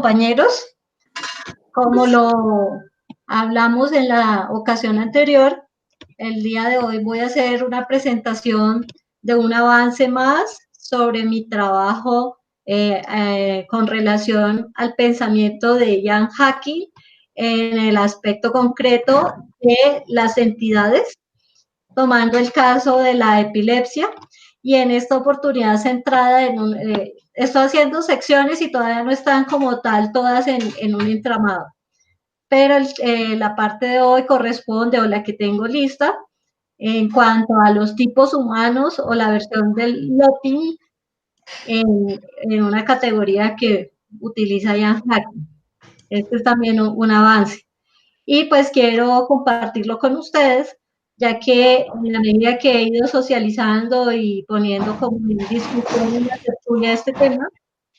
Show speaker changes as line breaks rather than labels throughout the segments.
compañeros. Como lo hablamos en la ocasión anterior, el día de hoy voy a hacer una presentación de un avance más sobre mi trabajo con relación al pensamiento de Ian Hacking en el aspecto concreto de las entidades, tomando el caso de la epilepsia, y en esta oportunidad centrada estoy haciendo secciones y todavía no están como tal todas en un entramado, pero la parte de hoy corresponde, o la que tengo lista, en cuanto a los tipos humanos o la versión del Lotting en una categoría que utiliza Ian Hacking. Este es también un avance. Y pues quiero compartirlo con ustedes, ya que en la medida que he ido socializando y poniendo como en discusión en la tertulia este tema,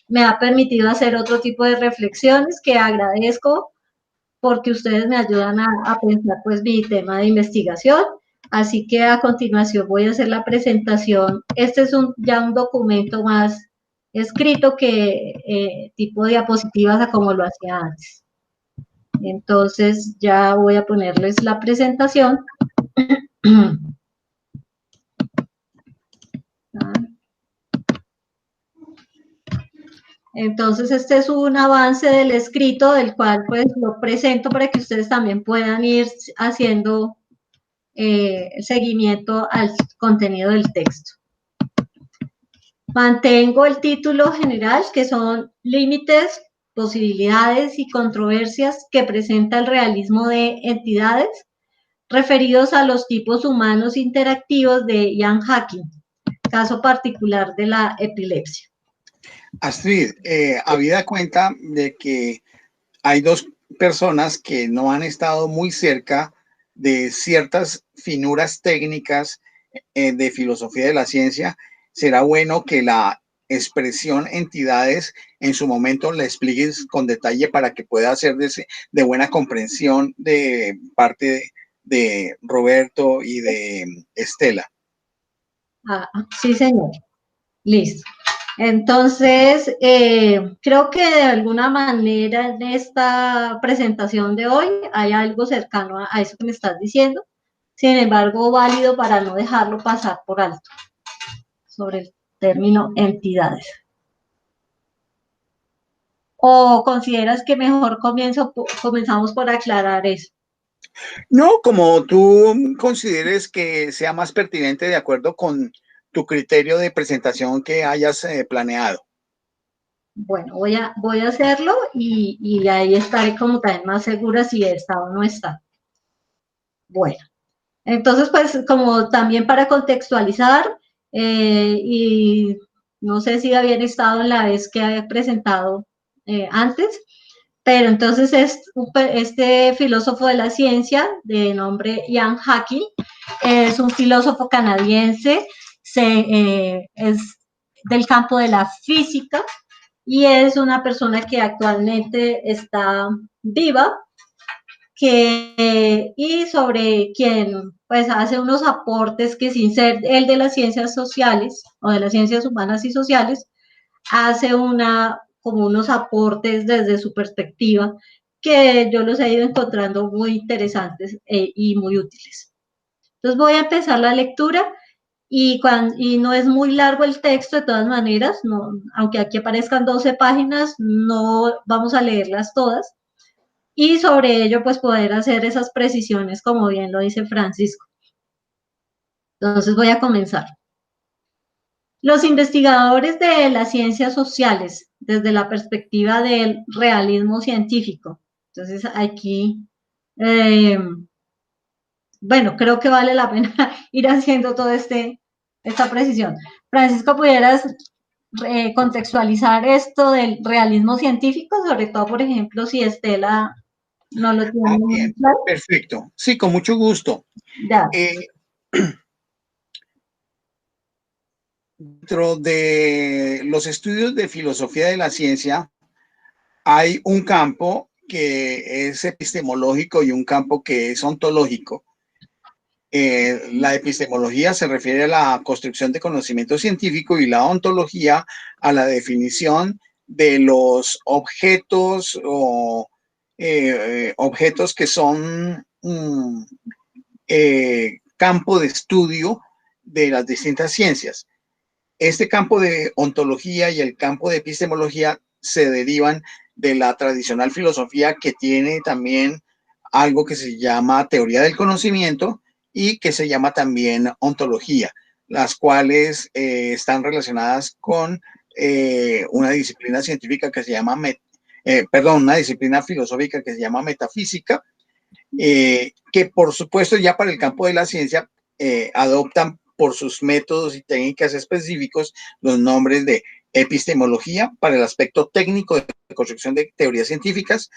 me ha permitido hacer otro tipo de reflexiones que agradezco porque ustedes me ayudan a pensar pues mi tema de investigación. Así que a continuación voy a hacer la presentación. Este es ya un documento más escrito que tipo diapositivas a como lo hacía antes. Entonces ya voy a ponerles la presentación. Entonces este es un avance del escrito, del cual pues lo presento para que ustedes también puedan ir haciendo el seguimiento al contenido del texto. Mantengo el título general, que son límites, posibilidades y controversias que presenta el realismo de entidades, referidos a los tipos humanos interactivos de Ian Hacking, caso particular de la epilepsia.
Astrid, habida cuenta de que hay dos personas que no han estado muy cerca de ciertas finuras técnicas de filosofía de la ciencia, será bueno que la expresión entidades en su momento la expliques con detalle para que pueda ser de buena comprensión de parte de Roberto y de Estela.
Sí, señor. Listo. Entonces, creo que de alguna manera en esta presentación de hoy hay algo cercano a eso que me estás diciendo. Sin embargo, válido para no dejarlo pasar por alto sobre el término entidades. ¿O consideras que mejor comenzamos por aclarar eso?
No, como tú consideres que sea más pertinente de acuerdo con tu criterio de presentación que hayas planeado.
Bueno, voy a hacerlo y ahí estaré como también más segura si está o no está. Bueno, entonces pues como también para contextualizar, y no sé si habían estado en la vez que había presentado antes, pero entonces este filósofo de la ciencia de nombre Ian Hacking es un filósofo canadiense, es del campo de la física y es una persona que actualmente está viva, y sobre quien pues hace unos aportes que, sin ser el de las ciencias sociales o de las ciencias humanas y sociales, hace como unos aportes desde su perspectiva que yo los he ido encontrando muy interesantes y muy útiles. Entonces voy a empezar la lectura y no es muy largo el texto de todas maneras, no, aunque aquí aparezcan 12 páginas, no vamos a leerlas todas, y sobre ello pues poder hacer esas precisiones como bien lo dice Francisco. Entonces voy a comenzar. Los investigadores de las ciencias sociales, desde la perspectiva del realismo científico. Entonces aquí, bueno, creo que vale la pena ir haciendo toda esta precisión. Francisco, ¿pudieras contextualizar esto del realismo científico? Sobre todo, por ejemplo, si Estela no lo tiene muy claro.
Perfecto. Sí, con mucho gusto.
Ya.
Dentro de los estudios de filosofía de la ciencia hay un campo que es epistemológico y un campo que es ontológico. La epistemología se refiere a la construcción de conocimiento científico y la ontología a la definición de los objetos o objetos que son campo de estudio de las distintas ciencias. Este campo de ontología y el campo de epistemología se derivan de la tradicional filosofía, que tiene también algo que se llama teoría del conocimiento y que se llama también ontología, las cuales están relacionadas con una disciplina científica que se llama, una disciplina filosófica que se llama metafísica, que por supuesto ya para el campo de la ciencia adoptan por sus métodos y técnicas específicos los nombres de epistemología para el aspecto técnico de construcción de teorías científicas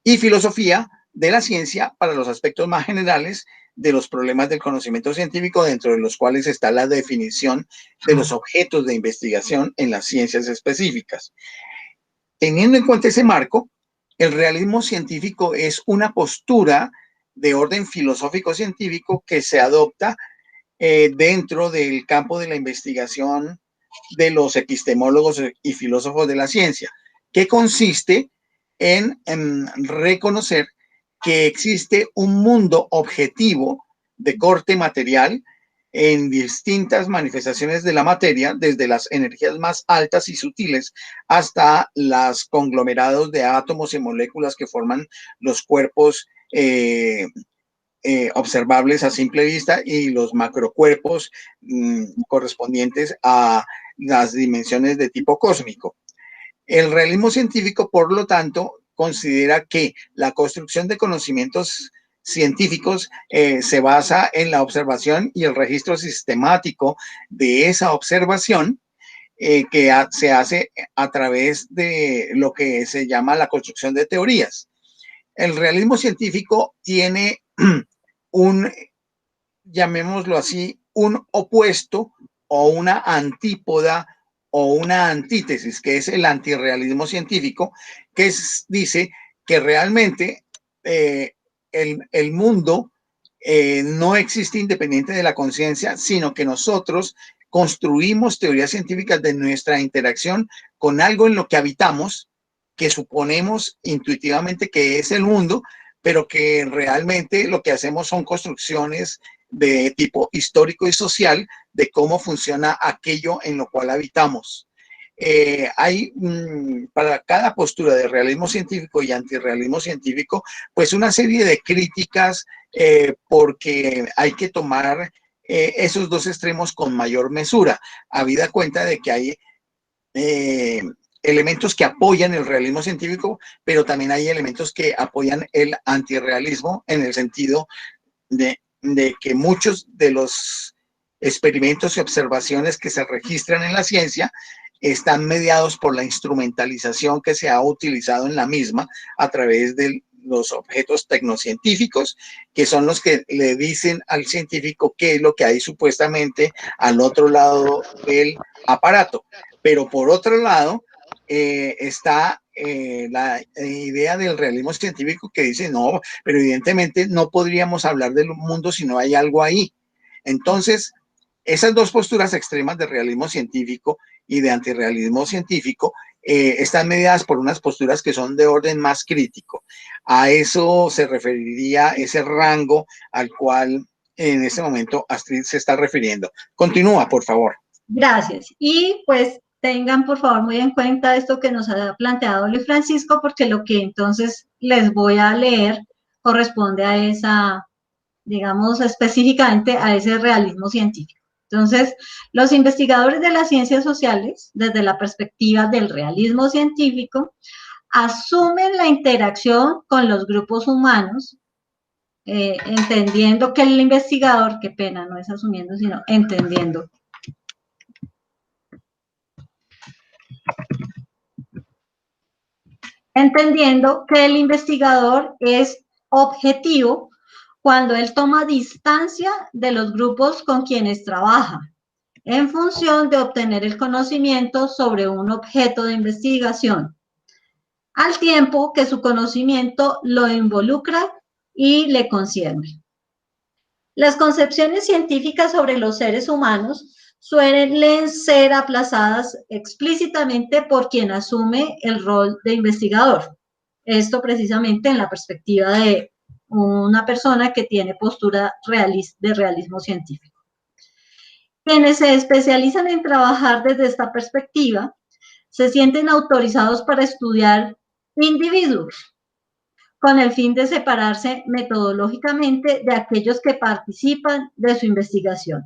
y filosofía de la ciencia para los aspectos más generales de los problemas del conocimiento científico, dentro de los cuales está la definición de los objetos de investigación en las ciencias específicas. Teniendo en cuenta ese marco, el realismo científico es una postura de orden filosófico-científico que se adopta dentro del campo de la investigación de los epistemólogos y filósofos de la ciencia, que consiste en reconocer que existe un mundo objetivo de corte material en distintas manifestaciones de la materia, desde las energías más altas y sutiles hasta los conglomerados de átomos y moléculas que forman los cuerpos observables a simple vista, y los macrocuerpos correspondientes a las dimensiones de tipo cósmico. El realismo científico, por lo tanto, considera que la construcción de conocimientos científicos se basa en la observación y el registro sistemático de esa observación, que se hace a través de lo que se llama la construcción de teorías. El realismo científico tiene llamémoslo así, un opuesto o una antípoda o una antítesis, que es el antirrealismo científico, que dice que realmente el mundo no existe independiente de la conciencia, sino que nosotros construimos teorías científicas de nuestra interacción con algo en lo que habitamos, que suponemos intuitivamente que es el mundo, pero que realmente lo que hacemos son construcciones de tipo histórico y social de cómo funciona aquello en lo cual habitamos. Hay para cada postura de realismo científico y antirrealismo científico, pues una serie de críticas, porque hay que tomar esos dos extremos con mayor mesura, habida cuenta de que hay elementos que apoyan el realismo científico, pero también hay elementos que apoyan el antirrealismo, en el sentido de que muchos de los experimentos y observaciones que se registran en la ciencia están mediados por la instrumentalización que se ha utilizado en la misma a través de los objetos tecnocientíficos, que son los que le dicen al científico qué es lo que hay supuestamente al otro lado del aparato. Pero por otro lado está la idea del realismo científico, que dice, no, pero evidentemente no podríamos hablar del mundo si no hay algo ahí. Entonces, esas dos posturas extremas de realismo científico y de antirrealismo científico están mediadas por unas posturas que son de orden más crítico. A eso se referiría ese rango al cual en este momento Astrid se está refiriendo. Continúa, por favor.
Gracias. Y pues tengan por favor muy en cuenta esto que nos ha planteado Luis Francisco, porque lo que entonces les voy a leer corresponde a esa, digamos, específicamente a ese realismo científico. Entonces, los investigadores de las ciencias sociales, desde la perspectiva del realismo científico, asumen la interacción con los grupos humanos, entendiendo que el investigador, qué pena, no es asumiendo, sino entendiendo. Entendiendo que el investigador es objetivo cuando él toma distancia de los grupos con quienes trabaja, en función de obtener el conocimiento sobre un objeto de investigación, al tiempo que su conocimiento lo involucra y le concierne. Las concepciones científicas sobre los seres humanos suelen ser aplazadas explícitamente por quien asume el rol de investigador. Esto precisamente en la perspectiva de una persona que tiene postura de realismo científico. Quienes se especializan en trabajar desde esta perspectiva se sienten autorizados para estudiar individuos con el fin de separarse metodológicamente de aquellos que participan de su investigación.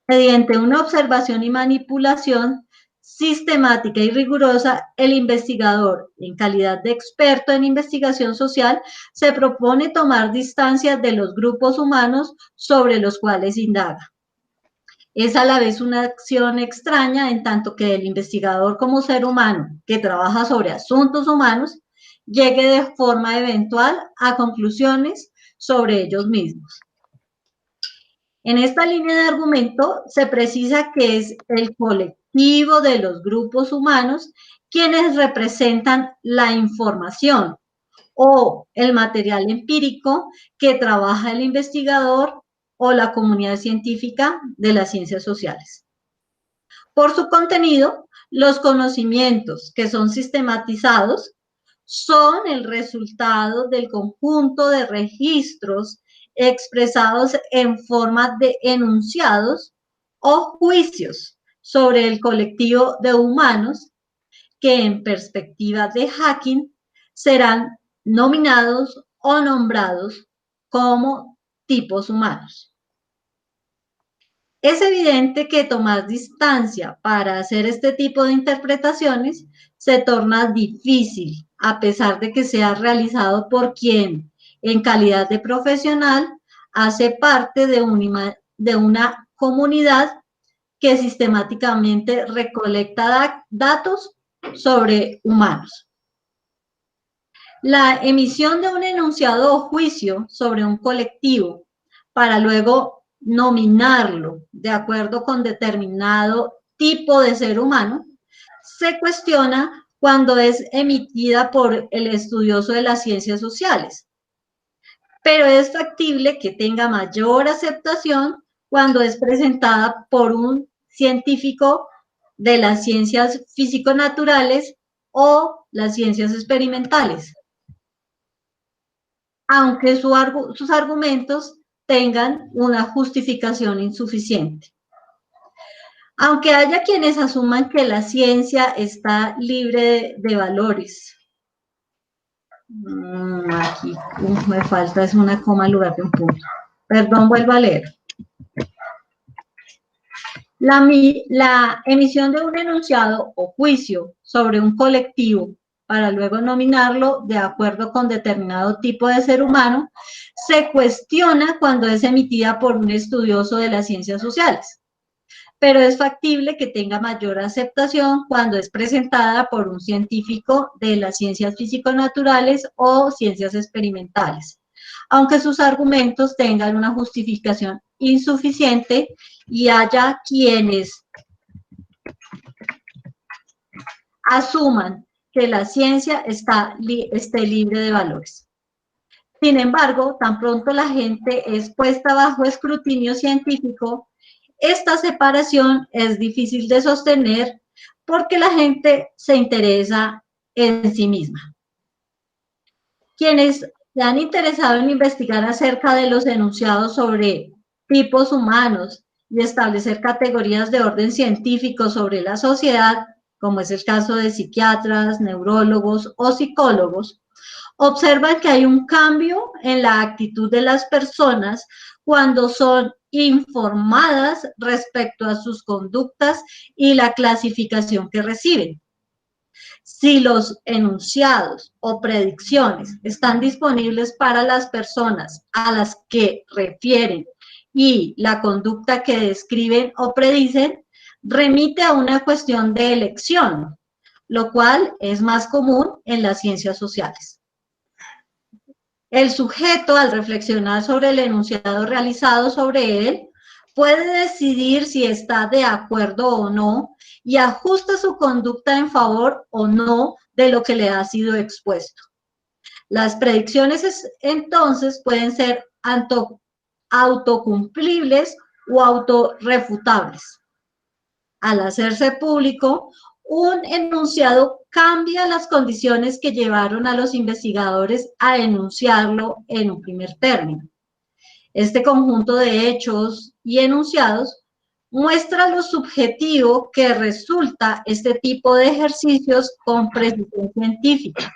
Mediante una observación y manipulación sistemática y rigurosa, el investigador, en calidad de experto en investigación social, se propone tomar distancia de los grupos humanos sobre los cuales indaga. Es a la vez una acción extraña en tanto que el investigador como ser humano que trabaja sobre asuntos humanos llegue de forma eventual a conclusiones sobre ellos mismos. En esta línea de argumento se precisa que es el colectivo de los grupos humanos quienes representan la información o el material empírico que trabaja el investigador o la comunidad científica de las ciencias sociales. Por su contenido, los conocimientos que son sistematizados son el resultado del conjunto de registros expresados en forma de enunciados o juicios sobre el colectivo de humanos que en perspectiva de Hacking serán nominados o nombrados como tipos humanos. Es evidente que tomar distancia para hacer este tipo de interpretaciones se torna difícil, a pesar de que sea realizado por quien, en calidad de profesional, hace parte de una comunidad que sistemáticamente recolecta datos sobre humanos. La emisión de un enunciado o juicio sobre un colectivo para luego nominarlo de acuerdo con determinado tipo de ser humano se cuestiona cuando es emitida por el estudioso de las ciencias sociales, pero es factible que tenga mayor aceptación cuando es presentada por un científico de las ciencias físico-naturales o las ciencias experimentales, aunque sus argumentos tengan una justificación insuficiente. Aunque haya quienes asuman que la ciencia está libre de valores. Aquí me falta, es una coma en lugar de un punto. Perdón, vuelvo a leer. La emisión de un enunciado o juicio sobre un colectivo para luego nominarlo de acuerdo con determinado tipo de ser humano, se cuestiona cuando es emitida por un estudioso de las ciencias sociales, pero es factible que tenga mayor aceptación cuando es presentada por un científico de las ciencias físico-naturales o ciencias experimentales, aunque sus argumentos tengan una justificación insuficiente y haya quienes asuman que la ciencia esté libre de valores. Sin embargo, tan pronto la gente es puesta bajo escrutinio científico, esta separación es difícil de sostener porque la gente se interesa en sí misma. Quienes se han interesado en investigar acerca de los enunciados sobre tipos humanos y establecer categorías de orden científico sobre la sociedad, como es el caso de psiquiatras, neurólogos o psicólogos, observan que hay un cambio en la actitud de las personas cuando son informadas respecto a sus conductas y la clasificación que reciben. Si los enunciados o predicciones están disponibles para las personas a las que refieren y la conducta que describen o predicen, remite a una cuestión de elección, lo cual es más común en las ciencias sociales. El sujeto, al reflexionar sobre el enunciado realizado sobre él, puede decidir si está de acuerdo o no y ajusta su conducta en favor o no de lo que le ha sido expuesto. Las predicciones entonces pueden ser autocumplibles o autorrefutables. Al hacerse público, un enunciado cambia las condiciones que llevaron a los investigadores a enunciarlo en un primer término. Este conjunto de hechos y enunciados muestra lo subjetivo que resulta este tipo de ejercicios con precisión científica,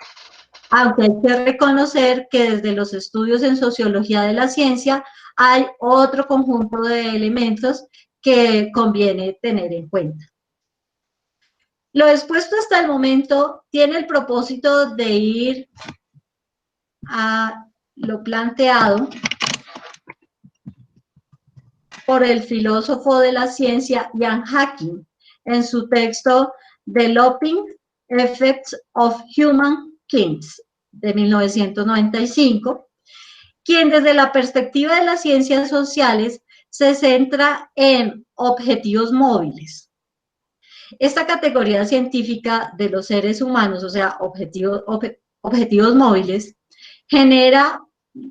aunque hay que reconocer que desde los estudios en sociología de la ciencia hay otro conjunto de elementos que conviene tener en cuenta. Lo expuesto hasta el momento tiene el propósito de ir a lo planteado por el filósofo de la ciencia Ian Hacking en su texto Developing Effects of Human Kinks de 1995, quien desde la perspectiva de las ciencias sociales se centra en objetivos móviles. Esta categoría científica de los seres humanos, o sea, objetivos móviles, genera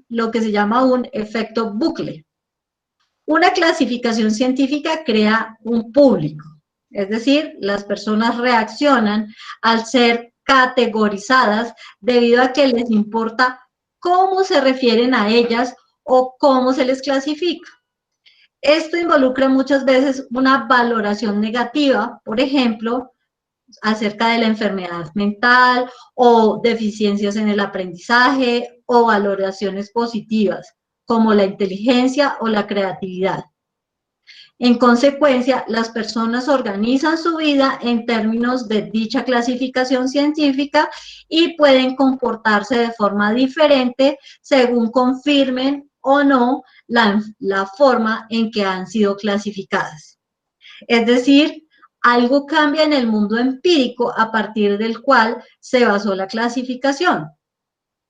lo que se llama un efecto bucle. Una clasificación científica crea un público, es decir, las personas reaccionan al ser categorizadas debido a que les importa cómo se refieren a ellas o cómo se les clasifica. Esto involucra muchas veces una valoración negativa, por ejemplo, acerca de la enfermedad mental o deficiencias en el aprendizaje o valoraciones positivas, como la inteligencia o la creatividad. En consecuencia, las personas organizan su vida en términos de dicha clasificación científica y pueden comportarse de forma diferente según confirmen o no la forma en que han sido clasificadas. Es decir, algo cambia en el mundo empírico a partir del cual se basó la clasificación.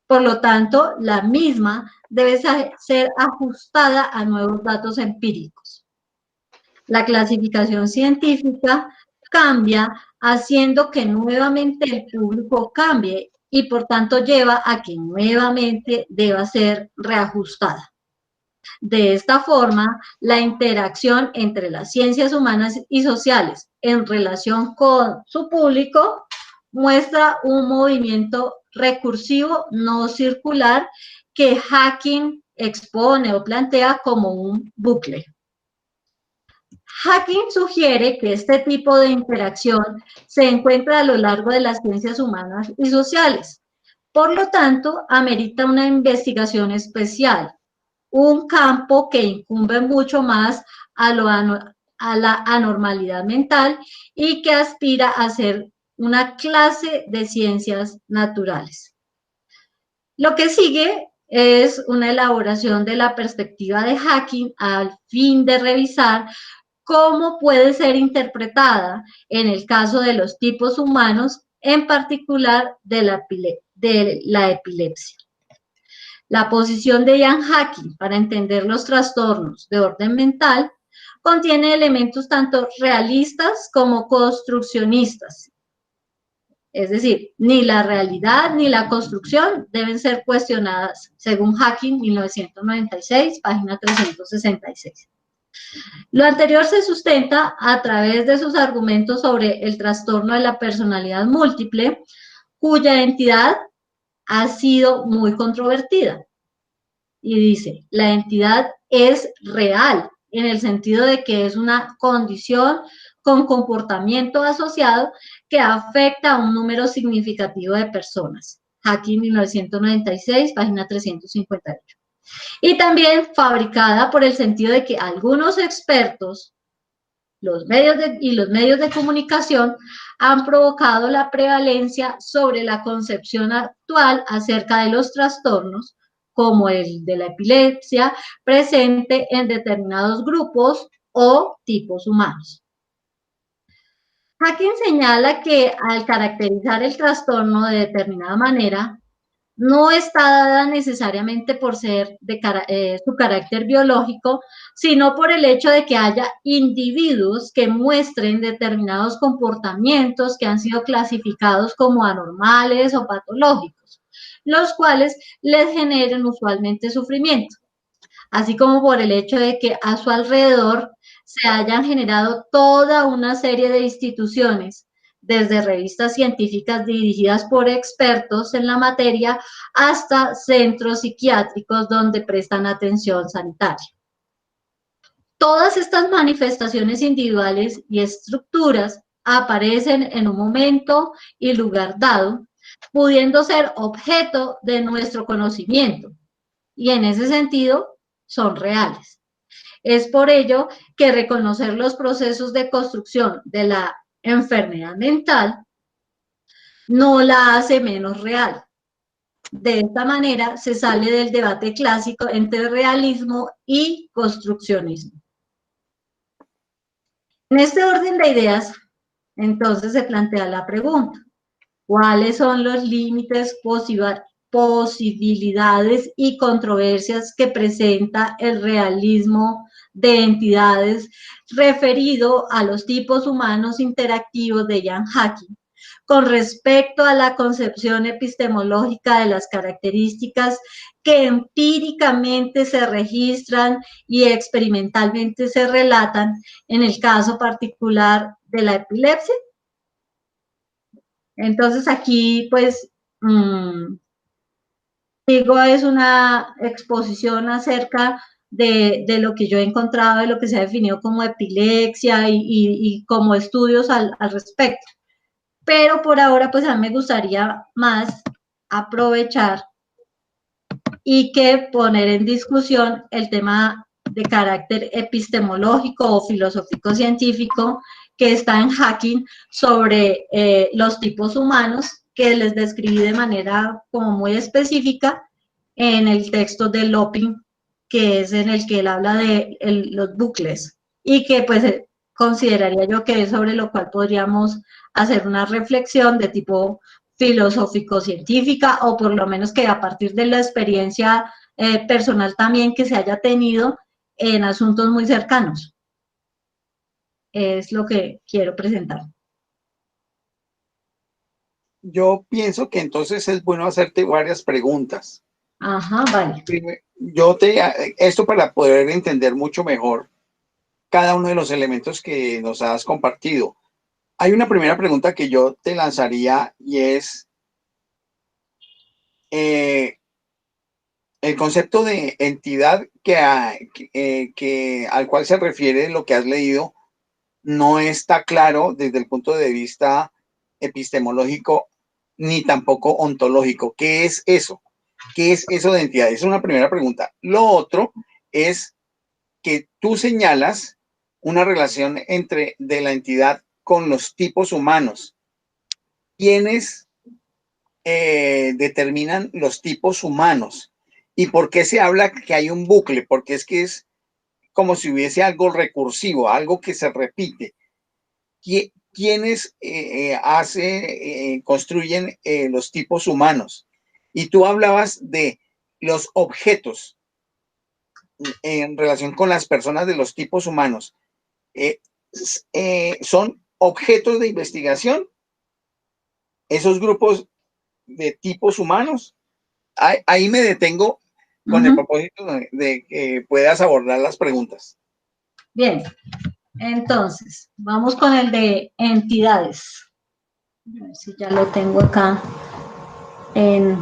Por lo tanto, la misma debe ser ajustada a nuevos datos empíricos. La clasificación científica cambia haciendo que nuevamente el público cambie y por tanto lleva a que nuevamente deba ser reajustada. De esta forma, la interacción entre las ciencias humanas y sociales en relación con su público muestra un movimiento recursivo no circular que Hacking expone o plantea como un bucle. Hacking sugiere que este tipo de interacción se encuentra a lo largo de las ciencias humanas y sociales. Por lo tanto, amerita una investigación especial, un campo que incumbe mucho más a la anormalidad mental y que aspira a ser una clase de ciencias naturales. Lo que sigue es una elaboración de la perspectiva de Hacking al fin de revisar cómo puede ser interpretada en el caso de los tipos humanos, en particular de la epilepsia. La posición de Ian Hacking para entender los trastornos de orden mental contiene elementos tanto realistas como construccionistas. Es decir, ni la realidad ni la construcción deben ser cuestionadas, según Hacking, 1996, página 366. Lo anterior se sustenta a través de sus argumentos sobre el trastorno de la personalidad múltiple, cuya entidad ha sido muy controvertida. Y dice, la entidad es real, en el sentido de que es una condición con comportamiento asociado que afecta a un número significativo de personas. Hacking, 1996, página 358. Y también fabricada por el sentido de que algunos expertos los medios de comunicación han provocado la prevalencia sobre la concepción actual acerca de los trastornos, como el de la epilepsia, presente en determinados grupos o tipos humanos. Hacking señala que al caracterizar el trastorno de determinada manera, no está dada necesariamente por ser su carácter biológico, sino por el hecho de que haya individuos que muestren determinados comportamientos que han sido clasificados como anormales o patológicos, los cuales les generan usualmente sufrimiento. así como por el hecho de que a su alrededor se hayan generado toda una serie de instituciones, desde revistas científicas dirigidas por expertos en la materia hasta centros psiquiátricos donde prestan atención sanitaria. Todas estas manifestaciones individuales y estructuras aparecen en un momento y lugar dado, pudiendo ser objeto de nuestro conocimiento, y en ese sentido son reales. Es por ello que reconocer los procesos de construcción de la enfermedad mental no la hace menos real. De esta manera se sale del debate clásico entre realismo y construccionismo. En este orden de ideas, entonces se plantea la pregunta: ¿cuáles son los límites, posibilidades y controversias que presenta el realismo de entidades referido a los tipos humanos interactivos de Ian Hacking con respecto a la concepción epistemológica de las características que empíricamente se registran y experimentalmente se relatan en el caso particular de la epilepsia? Entonces aquí, pues, digo, es una exposición acerca de lo que yo he encontrado, de lo que se ha definido como epilepsia y como estudios al respecto. Pero por ahora, pues a mí me gustaría más aprovechar y que poner en discusión el tema de carácter epistemológico o filosófico científico que está en Hacking sobre los tipos humanos, que les describí de manera como muy específica en el texto de Lopin, que es en el que él habla de los bucles, y que pues consideraría yo que es sobre lo cual podríamos hacer una reflexión de tipo filosófico-científica, o por lo menos que a partir de la experiencia personal también que se haya tenido en asuntos muy cercanos. Es lo que quiero presentar.
Yo pienso que entonces es bueno hacerte varias preguntas.
Ajá, vale.
Esto para poder entender mucho mejor cada uno de los elementos que nos has compartido. Hay una primera pregunta que yo te lanzaría y es el concepto de entidad al cual se refiere lo que has leído no está claro desde el punto de vista epistemológico ni tampoco ontológico. ¿Qué es eso? ¿Qué es eso de entidad? Es una primera pregunta. Lo otro es que tú señalas una relación de la entidad con los tipos humanos. ¿Quiénes determinan los tipos humanos? ¿Y por qué se habla que hay un bucle? Porque es que es como si hubiese algo recursivo, algo que se repite. ¿Quiénes construyen los tipos humanos? Y tú hablabas de los objetos en relación con las personas de los tipos humanos. ¿Son objetos de investigación esos grupos de tipos humanos? Ahí me detengo con el propósito de que puedas abordar las preguntas.
Bien, entonces, vamos con el de entidades. A ver si ya lo tengo acá en...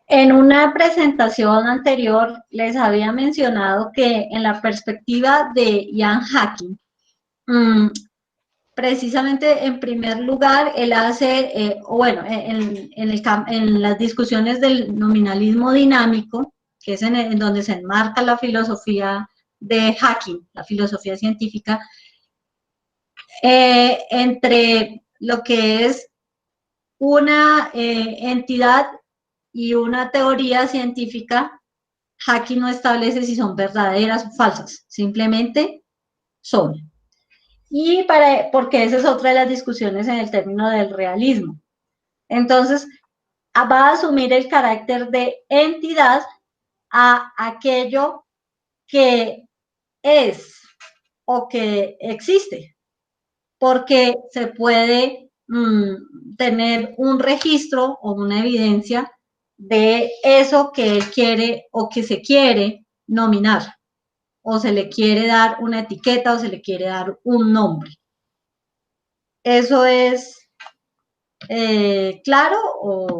En una presentación anterior les había mencionado que en la perspectiva de Ian Hacking, precisamente en primer lugar, él hace, en las discusiones del nominalismo dinámico, que es en donde se enmarca la filosofía de Hacking, la filosofía científica, entre lo que es una entidad y una teoría científica, Hacking no establece si son verdaderas o falsas, simplemente son. Porque esa es otra de las discusiones en el término del realismo. Entonces, va a asumir el carácter de entidad a aquello que es o que existe, porque se puede tener un registro o una evidencia de eso que él quiere o que se quiere nominar, o se le quiere dar una etiqueta o se le quiere dar un nombre. ¿Eso es claro o...?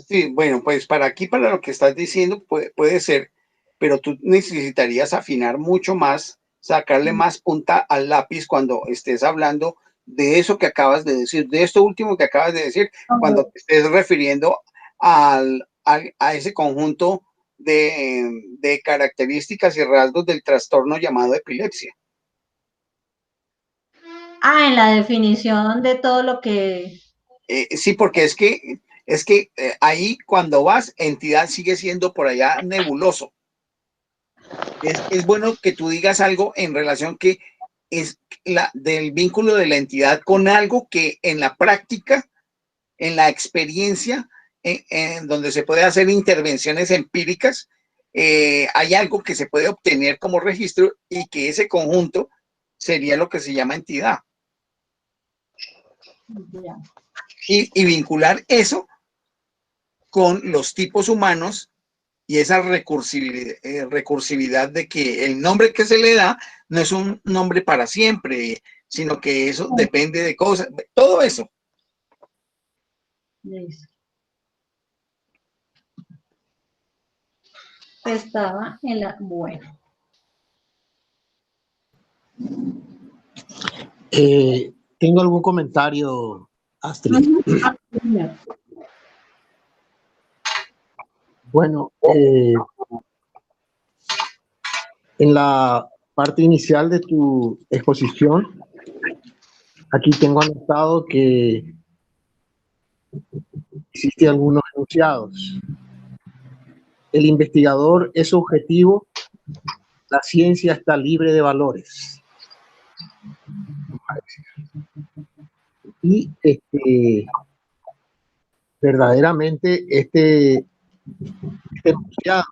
Sí, bueno, pues para aquí, para lo que estás diciendo, puede ser, pero tú necesitarías afinar mucho más, sacarle más punta al lápiz cuando estés hablando de eso que acabas de decir, de esto último que acabas de decir, cuando te estés refiriendo a ese conjunto de características y rasgos del trastorno llamado epilepsia.
En la definición de todo lo que...
Sí, porque es que ahí cuando vas, entidad sigue siendo por allá nebuloso. Es bueno que tú digas algo en relación que es del vínculo de la entidad con algo que en la práctica, en la experiencia, en donde se puede hacer intervenciones empíricas, hay algo que se puede obtener como registro y que ese conjunto sería lo que se llama entidad. Y vincular eso con los tipos humanos y esa recursividad de que el nombre que se le da no es un nombre para siempre, sino que eso depende de cosas, todo eso.
Estaba en la... Bueno.
Tengo algún comentario, Astrid. Bueno, en la parte inicial de tu exposición, aquí tengo anotado que existen algunos enunciados. El investigador es objetivo, la ciencia está libre de valores. Y verdaderamente este enunciado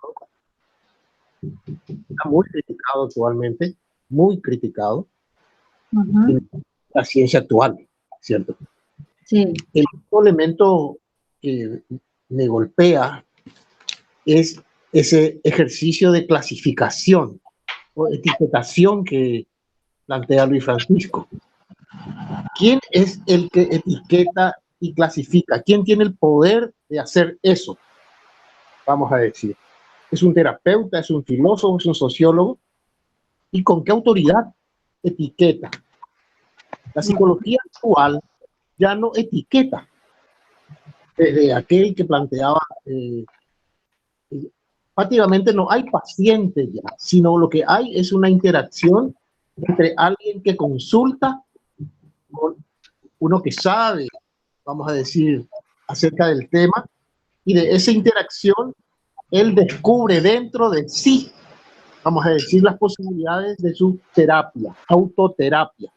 está muy criticado actualmente, muy criticado en la ciencia actual, ¿cierto?
Sí.
El único elemento que me golpea es ese ejercicio de clasificación o etiquetación que plantea Luis Francisco. ¿Quién es el que etiqueta y clasifica? ¿Quién tiene el poder de hacer eso? Vamos a decir, ¿es un terapeuta, es un filósofo, es un sociólogo? ¿Y con qué autoridad etiqueta? La psicología actual ya no etiqueta. Desde aquel que planteaba, prácticamente no hay pacientes ya, sino lo que hay es una interacción entre alguien que consulta con uno que sabe, vamos a decir, acerca del tema, y de esa interacción él descubre dentro de sí, vamos a decir, las posibilidades de su terapia, autoterapia.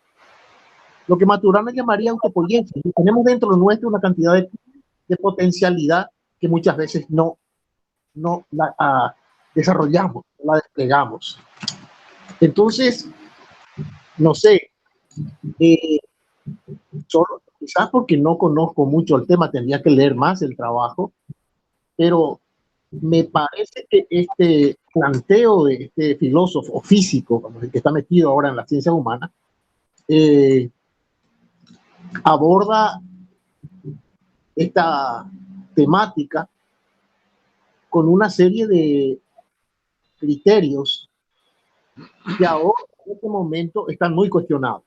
Lo que Maturana llamaría autopoiesis. Tenemos dentro de nuestro una cantidad de potencialidad que muchas veces no la desarrollamos, no la desplegamos. Entonces, no sé, solo, quizás porque no conozco mucho el tema, tendría que leer más el trabajo, pero me parece que este planteo de este filósofo físico, como el que está metido ahora en la ciencia humana, aborda esta temática con una serie de criterios que ahora en este momento están muy cuestionados.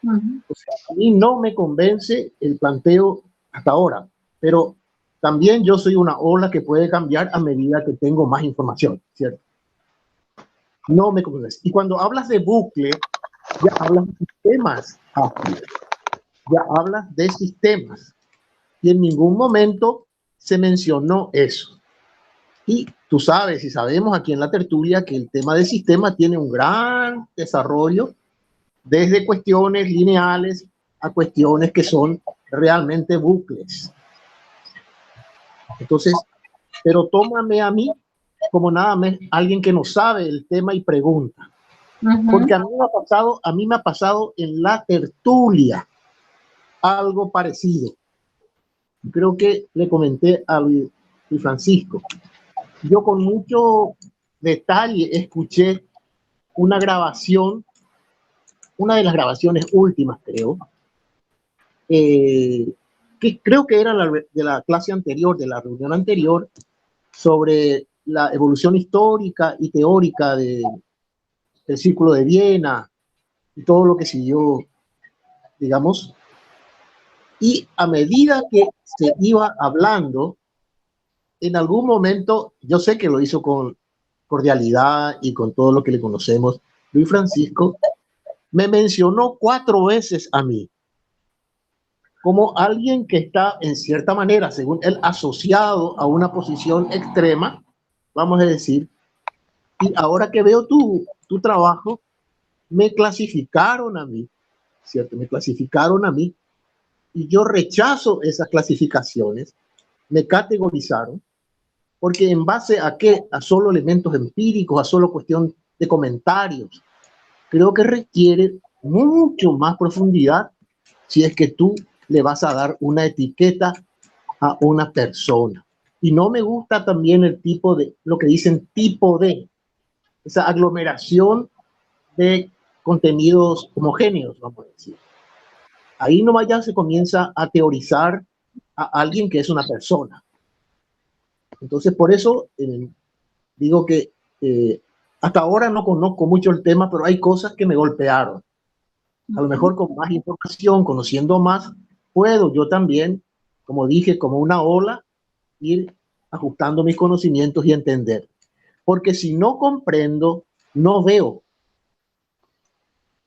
O sea, a mí no me convence el planteo hasta ahora, pero también yo soy una ola que puede cambiar a medida que tengo más información, ¿cierto? No me convence. Y cuando hablas de bucle, ya hablas de sistemas, ya hablas de sistemas. Y en ningún momento se mencionó eso. Y tú sabes y sabemos aquí en la tertulia que el tema del sistema tiene un gran desarrollo desde cuestiones lineales a cuestiones que son realmente bucles. Entonces, pero tómame a mí como nada más alguien que no sabe el tema y pregunta. Porque a mí me ha pasado en la tertulia algo parecido. Creo que le comenté a Luis Francisco. Yo con mucho detalle escuché una grabación, una de las grabaciones últimas, creo, que creo que era de la clase anterior, de la reunión anterior, sobre la evolución histórica y teórica del Círculo de Viena y todo lo que siguió, digamos. Y a medida que se iba hablando, en algún momento, yo sé que lo hizo con cordialidad y con todo lo que le conocemos, Luis Francisco me mencionó 4 veces a mí como alguien que está en cierta manera, según él, asociado a una posición extrema, vamos a decir. Y ahora que veo tu trabajo, me clasificaron a mí, ¿cierto? Me clasificaron a mí y yo rechazo esas clasificaciones, me categorizaron, porque en base a qué, a solo elementos empíricos, a solo cuestión de comentarios, creo que requiere mucho más profundidad si es que tú le vas a dar una etiqueta a una persona. Y no me gusta también el tipo de, lo que dicen tipo de, esa aglomeración de contenidos homogéneos, vamos a decir. Ahí nomás ya se comienza a teorizar a alguien que es una persona. Entonces, por eso digo que hasta ahora no conozco mucho el tema, pero hay cosas que me golpearon. A lo mejor con más información, conociendo más, puedo yo también, como dije, como una ola, ir ajustando mis conocimientos y entender. Porque si no comprendo, no veo.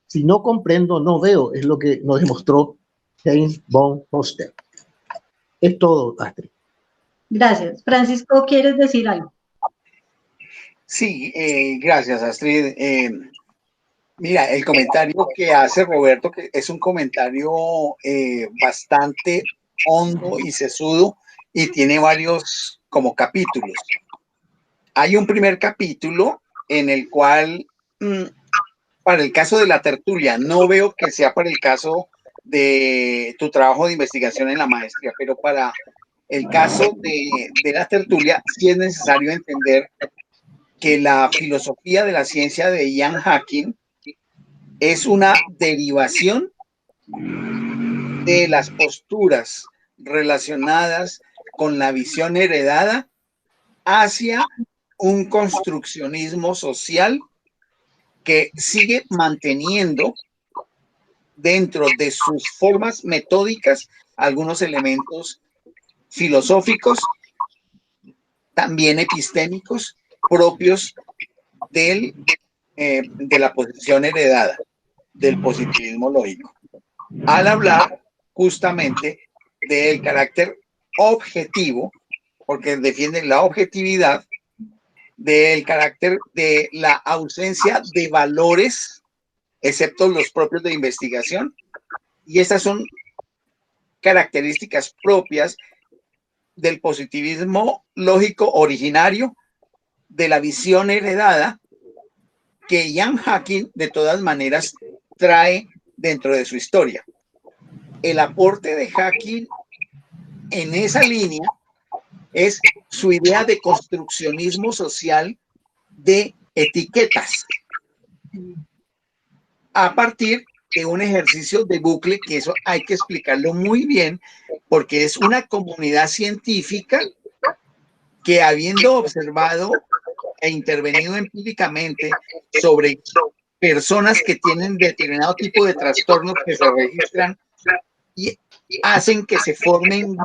Si no comprendo, no veo. Es lo que nos demostró James von Foster. Es todo, Astrid.
Gracias. Francisco, ¿quieres decir algo?
Sí, gracias, Astrid. Mira, el comentario que hace Roberto, que es un comentario bastante hondo y sesudo y tiene varios como capítulos. Hay un primer capítulo en el cual, para el caso de la tertulia, no veo que sea para el caso de tu trabajo de investigación en la maestría, pero para el caso de la tertulia sí es necesario entender que la filosofía de la ciencia de Ian Hacking es una derivación de las posturas relacionadas con la visión heredada hacia un construccionismo social que sigue manteniendo dentro de sus formas metódicas algunos elementos filosóficos, también epistémicos, propios de la posición heredada, del positivismo lógico, al hablar justamente del carácter objetivo, porque defienden la objetividad, del carácter de la ausencia de valores, excepto los propios de investigación, y estas son características propias del positivismo lógico originario, de la visión heredada, que Ian Hacking de todas maneras trae dentro de su historia. El aporte de Hacking en esa línea es su idea de construccionismo social de etiquetas a partir de un ejercicio de bucle, que eso hay que explicarlo muy bien, porque es una comunidad científica que, habiendo observado e intervenido empíricamente sobre personas que tienen determinado tipo de trastornos que se registran y hacen que se formen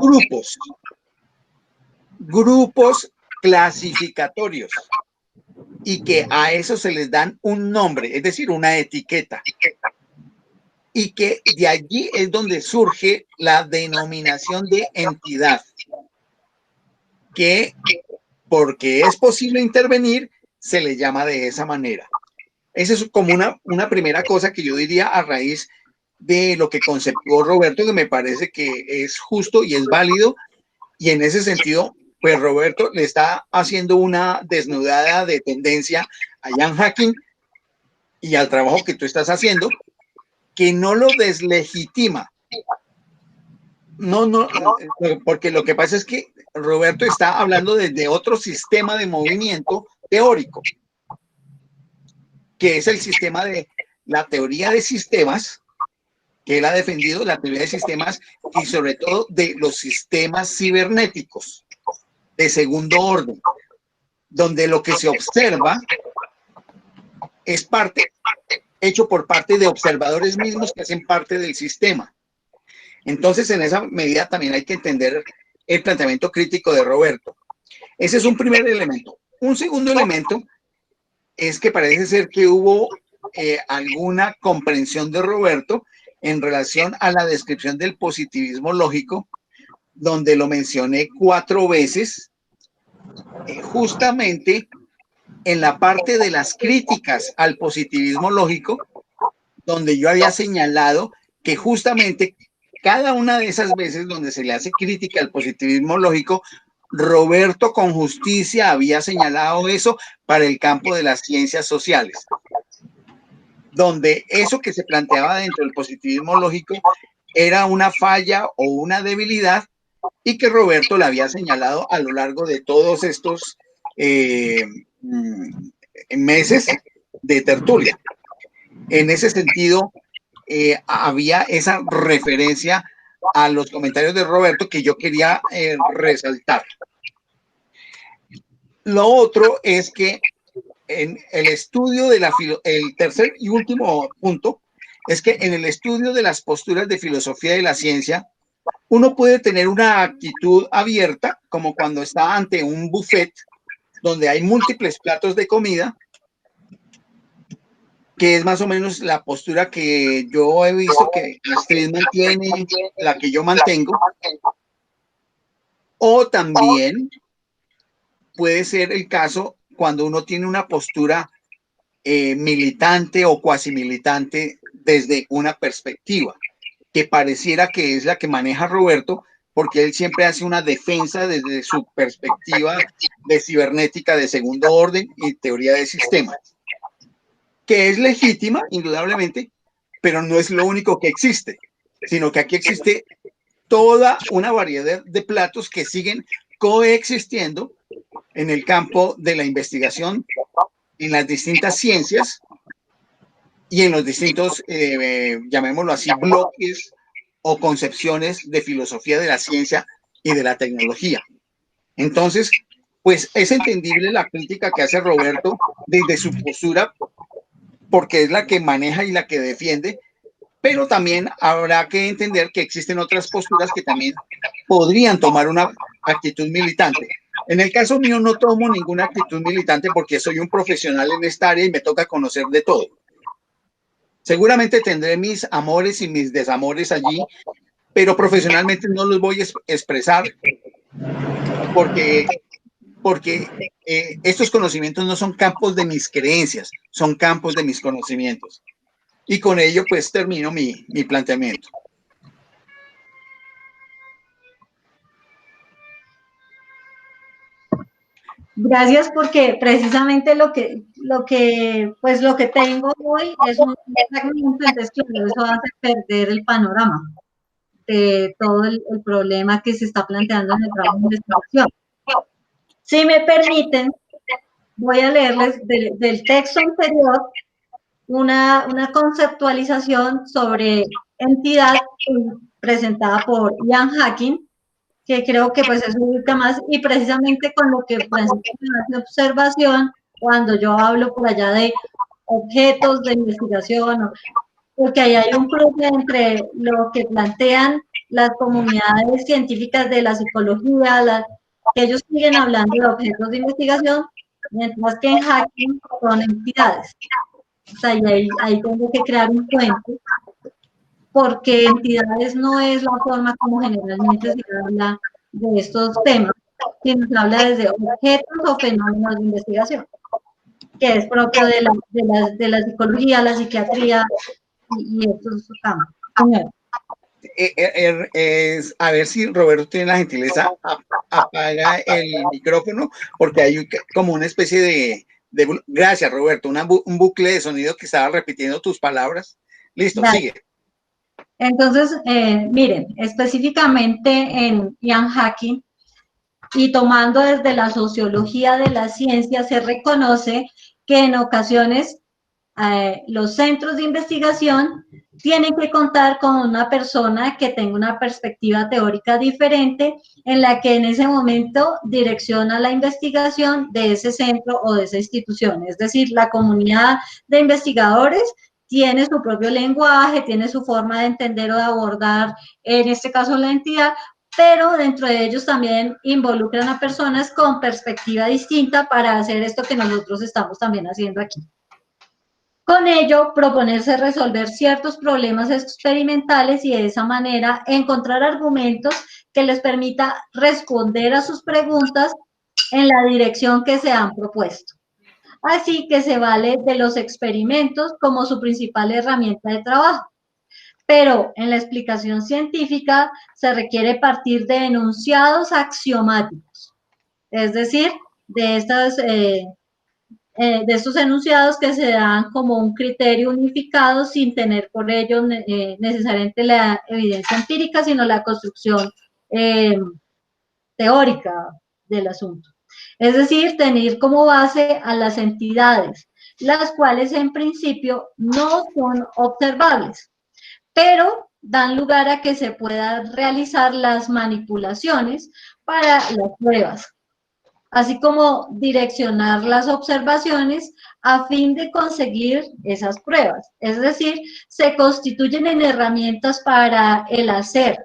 grupos clasificatorios, y que a eso se les dan un nombre, es decir, una etiqueta, y que de allí es donde surge la denominación de entidad, que porque es posible intervenir, se le llama de esa manera. Esa es como una primera cosa que yo diría a raíz de lo que conceptuó Roberto, que me parece que es justo y es válido, y en ese sentido, pues Roberto le está haciendo una desnudada de tendencia a Ian Hacking, y al trabajo que tú estás haciendo, que no lo deslegitima. No, porque lo que pasa es que Roberto está hablando desde otro sistema de movimiento teórico, que es el sistema de la teoría de sistemas, que él ha defendido, la teoría de sistemas y sobre todo de los sistemas cibernéticos de segundo orden, donde lo que se observa es hecho por parte de observadores mismos que hacen parte del sistema. Entonces, en esa medida también hay que entender el planteamiento crítico de Roberto. Ese es un primer elemento. Un segundo elemento es que parece ser que hubo alguna comprensión de Roberto en relación a la descripción del positivismo lógico, donde lo mencioné 4 veces, justamente en la parte de las críticas al positivismo lógico, donde yo había señalado que justamente cada una de esas veces donde se le hace crítica al positivismo lógico, Roberto con justicia había señalado eso para el campo de las ciencias sociales, donde eso que se planteaba dentro del positivismo lógico era una falla o una debilidad y que Roberto le había señalado a lo largo de todos estos meses de tertulia. En ese sentido, había esa referencia a los comentarios de Roberto que yo quería resaltar. Lo otro es que en el estudio de el tercer y último punto es que en el estudio de las posturas de filosofía de la ciencia, uno puede tener una actitud abierta, como cuando está ante un buffet donde hay múltiples platos de comida, que es más o menos la postura que yo he visto que Astrid mantiene, la que yo mantengo, o también puede ser el caso cuando uno tiene una postura militante o cuasi militante desde una perspectiva, que pareciera que es la que maneja Roberto, porque él siempre hace una defensa desde su perspectiva de cibernética de segundo orden y teoría de sistemas, que es legítima, indudablemente, pero no es lo único que existe, sino que aquí existe toda una variedad de platos que siguen coexistiendo en el campo de la investigación, en las distintas ciencias y en los distintos, llamémoslo así, bloques o concepciones de filosofía de la ciencia y de la tecnología. Entonces, pues es entendible la crítica que hace Roberto desde su postura, porque es la que maneja y la que defiende, pero también habrá que entender que existen otras posturas que también podrían tomar una actitud militante. En el caso mío no tomo ninguna actitud militante porque soy un profesional en esta área y me toca conocer de todo. Seguramente tendré mis amores y mis desamores allí, pero profesionalmente no los voy a expresar porque estos conocimientos no son campos de mis creencias, son campos de mis conocimientos. Y con ello, pues, termino mi planteamiento.
Gracias, porque precisamente lo que tengo hoy es un fragmento, entonces claro, eso hace perder el panorama de todo el problema que se está planteando en el trabajo de investigación. Si me permiten, voy a leerles del texto anterior una conceptualización sobre entidad presentada por Ian Hacking, que creo que pues eso ubica más, y precisamente con lo que Francisco me hace observación cuando yo hablo por allá de objetos de investigación, porque ahí hay un cruce entre lo que plantean las comunidades científicas de la psicología, que ellos siguen hablando de objetos de investigación, mientras que en Hacking son entidades. O sea, y ahí tengo que crear un puente, porque entidades no es la forma como generalmente se habla de estos temas, sino se habla desde objetos o fenómenos de investigación, que es propio de la psicología, la psiquiatría y estos campos.
A ver si Roberto tiene la gentileza, apaga el micrófono, porque hay como una especie Gracias, Roberto. Un bucle de sonido que estaba repitiendo tus palabras. Listo,
Vale.
sigue.
Entonces, miren, específicamente en Ian Hacking y tomando desde la sociología de la ciencia, se reconoce que en ocasiones los centros de investigación tienen que contar con una persona que tenga una perspectiva teórica diferente en la que en ese momento direcciona la investigación de ese centro o de esa institución. Es decir, la comunidad de investigadores tiene su propio lenguaje, tiene su forma de entender o de abordar, en este caso la entidad, pero dentro de ellos también involucran a personas con perspectiva distinta para hacer esto que nosotros estamos también haciendo aquí. Con ello, proponerse resolver ciertos problemas experimentales y de esa manera encontrar argumentos que les permita responder a sus preguntas en la dirección que se han propuesto. Así que se vale de los experimentos como su principal herramienta de trabajo. Pero en la explicación científica se requiere partir de enunciados axiomáticos, es decir, de estos enunciados que se dan como un criterio unificado sin tener por ello necesariamente la evidencia empírica, sino la construcción teórica del asunto. Es decir, tener como base a las entidades, las cuales en principio no son observables, pero dan lugar a que se puedan realizar las manipulaciones para las pruebas, así como direccionar las observaciones a fin de conseguir esas pruebas. Es decir, se constituyen en herramientas para el hacer,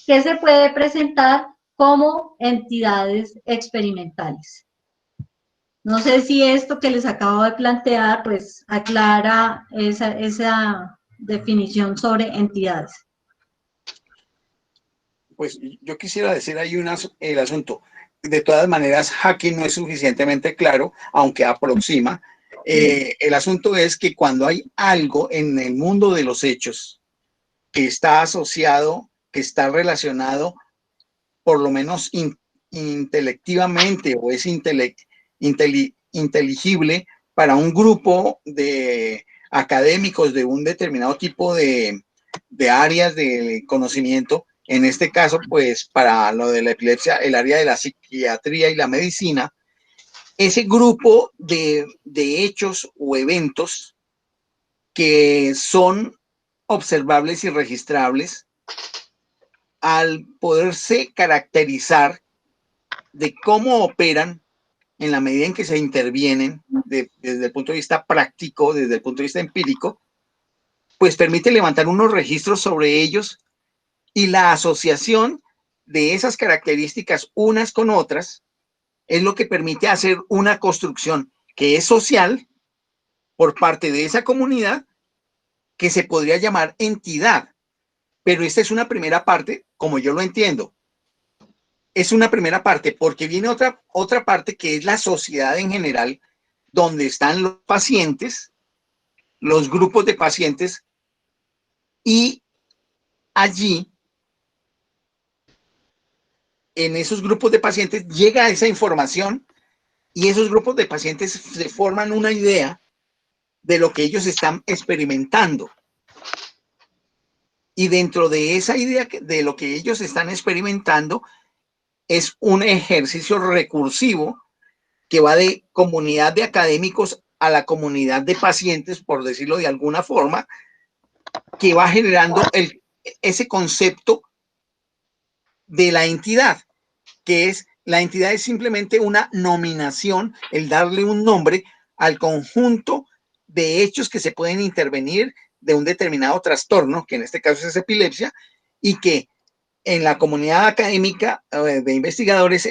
que se puede presentar como entidades experimentales. No sé si esto que les acabo de plantear, pues, aclara esa definición sobre entidades.
Pues yo quisiera decir ahí el asunto. De todas maneras, Hacking no es suficientemente claro, aunque aproxima. El asunto es que cuando hay algo en el mundo de los hechos que está asociado, que está relacionado, por lo menos intelectivamente o es inteligible para un grupo de académicos de un determinado tipo de áreas de conocimiento, en este caso, pues para lo de la epilepsia, el área de la psiquiatría y la medicina, ese grupo de hechos o eventos que son observables y registrables, al poderse caracterizar de cómo operan en la medida en que se intervienen desde el punto de vista práctico, desde el punto de vista empírico, pues permite levantar unos registros sobre ellos y la asociación de esas características unas con otras es lo que permite hacer una construcción que es social por parte de esa comunidad que se podría llamar entidad. Pero esta es una primera parte, como yo lo entiendo. Es una primera parte, porque viene otra parte que es la sociedad en general, donde están los pacientes, los grupos de pacientes, y allí, en esos grupos de pacientes, llega esa información y esos grupos de pacientes se forman una idea de lo que ellos están experimentando. Y dentro de esa idea de lo que ellos están experimentando, es un ejercicio recursivo que va de comunidad de académicos a la comunidad de pacientes, por decirlo de alguna forma, que va generando ese concepto de la entidad, que es, la entidad es simplemente una nominación, el darle un nombre al conjunto de hechos que se pueden intervenir de un determinado trastorno, que en este caso es epilepsia, y que en la comunidad académica de investigadores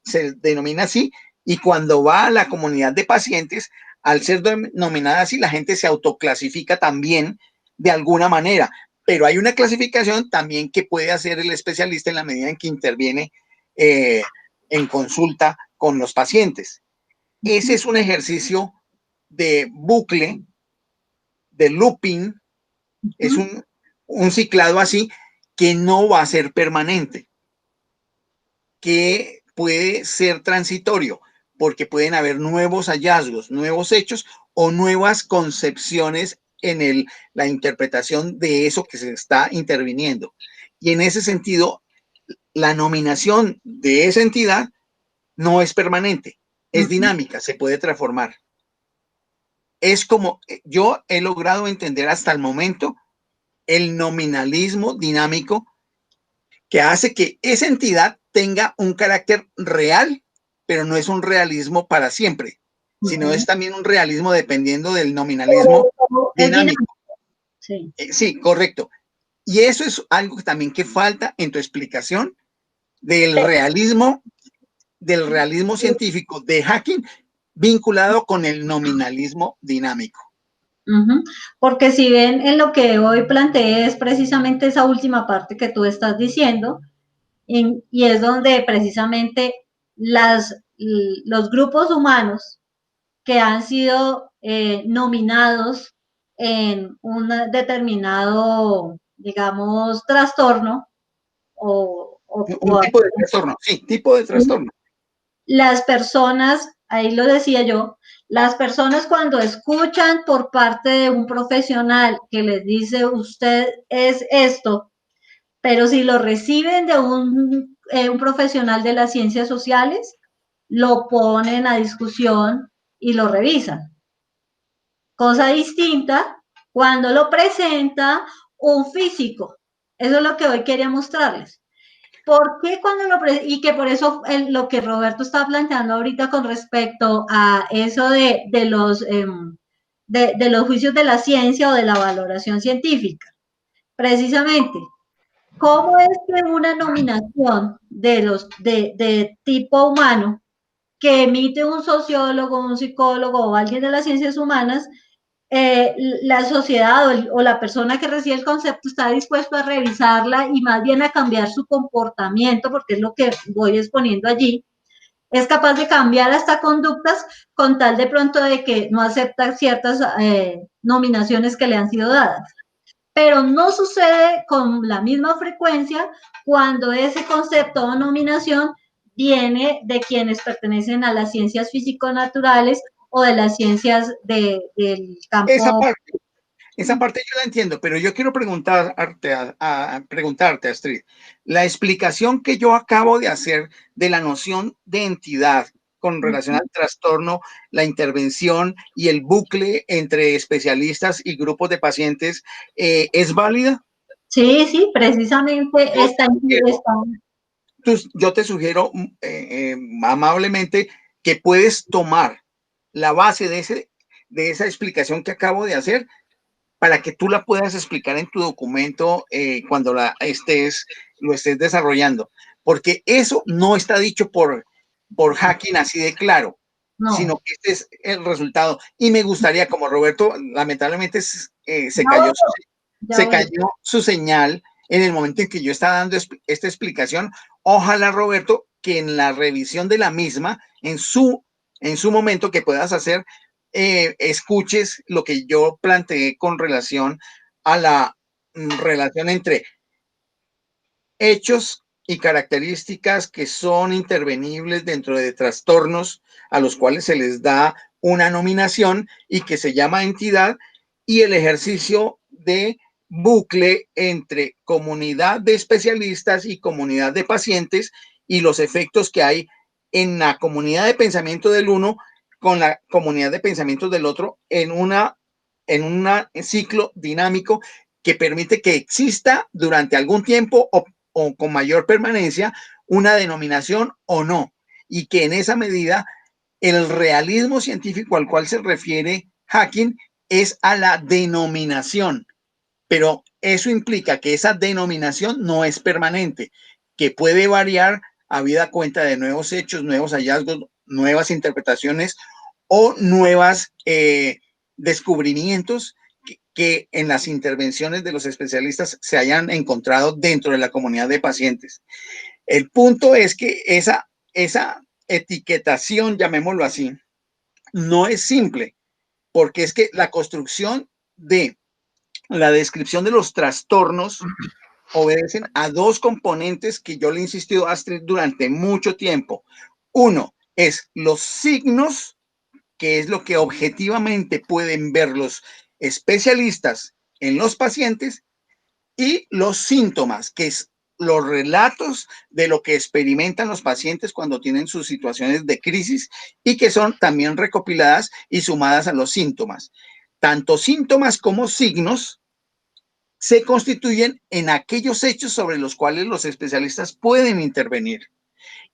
se denomina así, y cuando va a la comunidad de pacientes, al ser denominada así, la gente se autoclasifica también de alguna manera, pero hay una clasificación también que puede hacer el especialista en la medida en que interviene en consulta con los pacientes. Ese es un ejercicio de bucle, de looping, es un ciclado así que no va a ser permanente, que puede ser transitorio, porque pueden haber nuevos hallazgos, nuevos hechos o nuevas concepciones en la interpretación de eso que se está interviniendo. Y en ese sentido, la nominación de esa entidad no es permanente, es dinámica, se puede transformar. Es como yo he logrado entender hasta el momento el nominalismo dinámico que hace que esa entidad tenga un carácter real, pero no es un realismo para siempre, sino es también un realismo dependiendo del nominalismo dinámico.
Sí.
Sí, correcto. Y eso es algo también que falta en tu explicación del realismo científico de Hacking vinculado con el nominalismo dinámico.
Porque si ven, en lo que hoy planteé es precisamente esa última parte que tú estás diciendo, y es donde precisamente los grupos humanos que han sido nominados en un determinado, digamos, trastorno
un tipo de trastorno, sí, tipo de trastorno.
Las personas, ahí lo decía yo, las personas cuando escuchan por parte de un profesional que les dice usted es esto, pero si lo reciben de un profesional de las ciencias sociales, lo ponen a discusión y lo revisan. Cosa distinta cuando lo presenta un físico. Eso es lo que hoy quería mostrarles. ¿Por qué cuando y que por eso lo que Roberto está planteando ahorita con respecto a eso de los juicios de la ciencia o de la valoración científica? Precisamente, ¿cómo es que una nominación de tipo humano que emite un sociólogo, un psicólogo o alguien de las ciencias humanas, la sociedad o la persona que recibe el concepto está dispuesto a revisarla y más bien a cambiar su comportamiento, porque es lo que voy exponiendo allí, es capaz de cambiar hasta conductas con tal de pronto de que no acepta ciertas nominaciones que le han sido dadas? Pero no sucede con la misma frecuencia cuando ese concepto o nominación viene de quienes pertenecen a las ciencias físico-naturales o de las ciencias del campo.
Esa parte yo la entiendo, pero yo quiero preguntarte, Astrid, la explicación que yo acabo de hacer de la noción de entidad con relación al trastorno, la intervención y el bucle entre especialistas y grupos de pacientes, ¿es válida?
Sí, sí, precisamente
yo te sugiero amablemente que puedes tomar la base de esa explicación que acabo de hacer para que tú la puedas explicar en tu documento cuando lo estés desarrollando, porque eso no está dicho por Hacking así de claro, sino que este es el resultado. Y me gustaría, como Roberto lamentablemente se cayó su señal en el momento en que yo estaba dando esta explicación, ojalá, Roberto, que en la revisión de la misma, en su momento que puedas hacer, escuches lo que yo planteé con relación a la relación entre hechos y características que son intervenibles dentro de trastornos a los cuales se les da una nominación y que se llama entidad, y el ejercicio de bucle entre comunidad de especialistas y comunidad de pacientes y los efectos que hay en la comunidad de pensamiento del uno con la comunidad de pensamiento del otro en un ciclo dinámico que permite que exista durante algún tiempo o con mayor permanencia una denominación o no, y que en esa medida el realismo científico al cual se refiere Hacking es a la denominación, pero eso implica que esa denominación no es permanente, que puede variar habida cuenta de nuevos hechos, nuevos hallazgos, nuevas interpretaciones o nuevas descubrimientos que en las intervenciones de los especialistas se hayan encontrado dentro de la comunidad de pacientes. El punto es que esa etiquetación, llamémoslo así, no es simple, porque es que la construcción de la descripción de los trastornos obedecen a dos componentes que yo le he insistido a Astrid durante mucho tiempo. Uno, es los signos, que es lo que objetivamente pueden ver los especialistas en los pacientes, y los síntomas, que es los relatos de lo que experimentan los pacientes cuando tienen sus situaciones de crisis y que son también recopiladas y sumadas a los síntomas. Tanto síntomas como signos se constituyen en aquellos hechos sobre los cuales los especialistas pueden intervenir.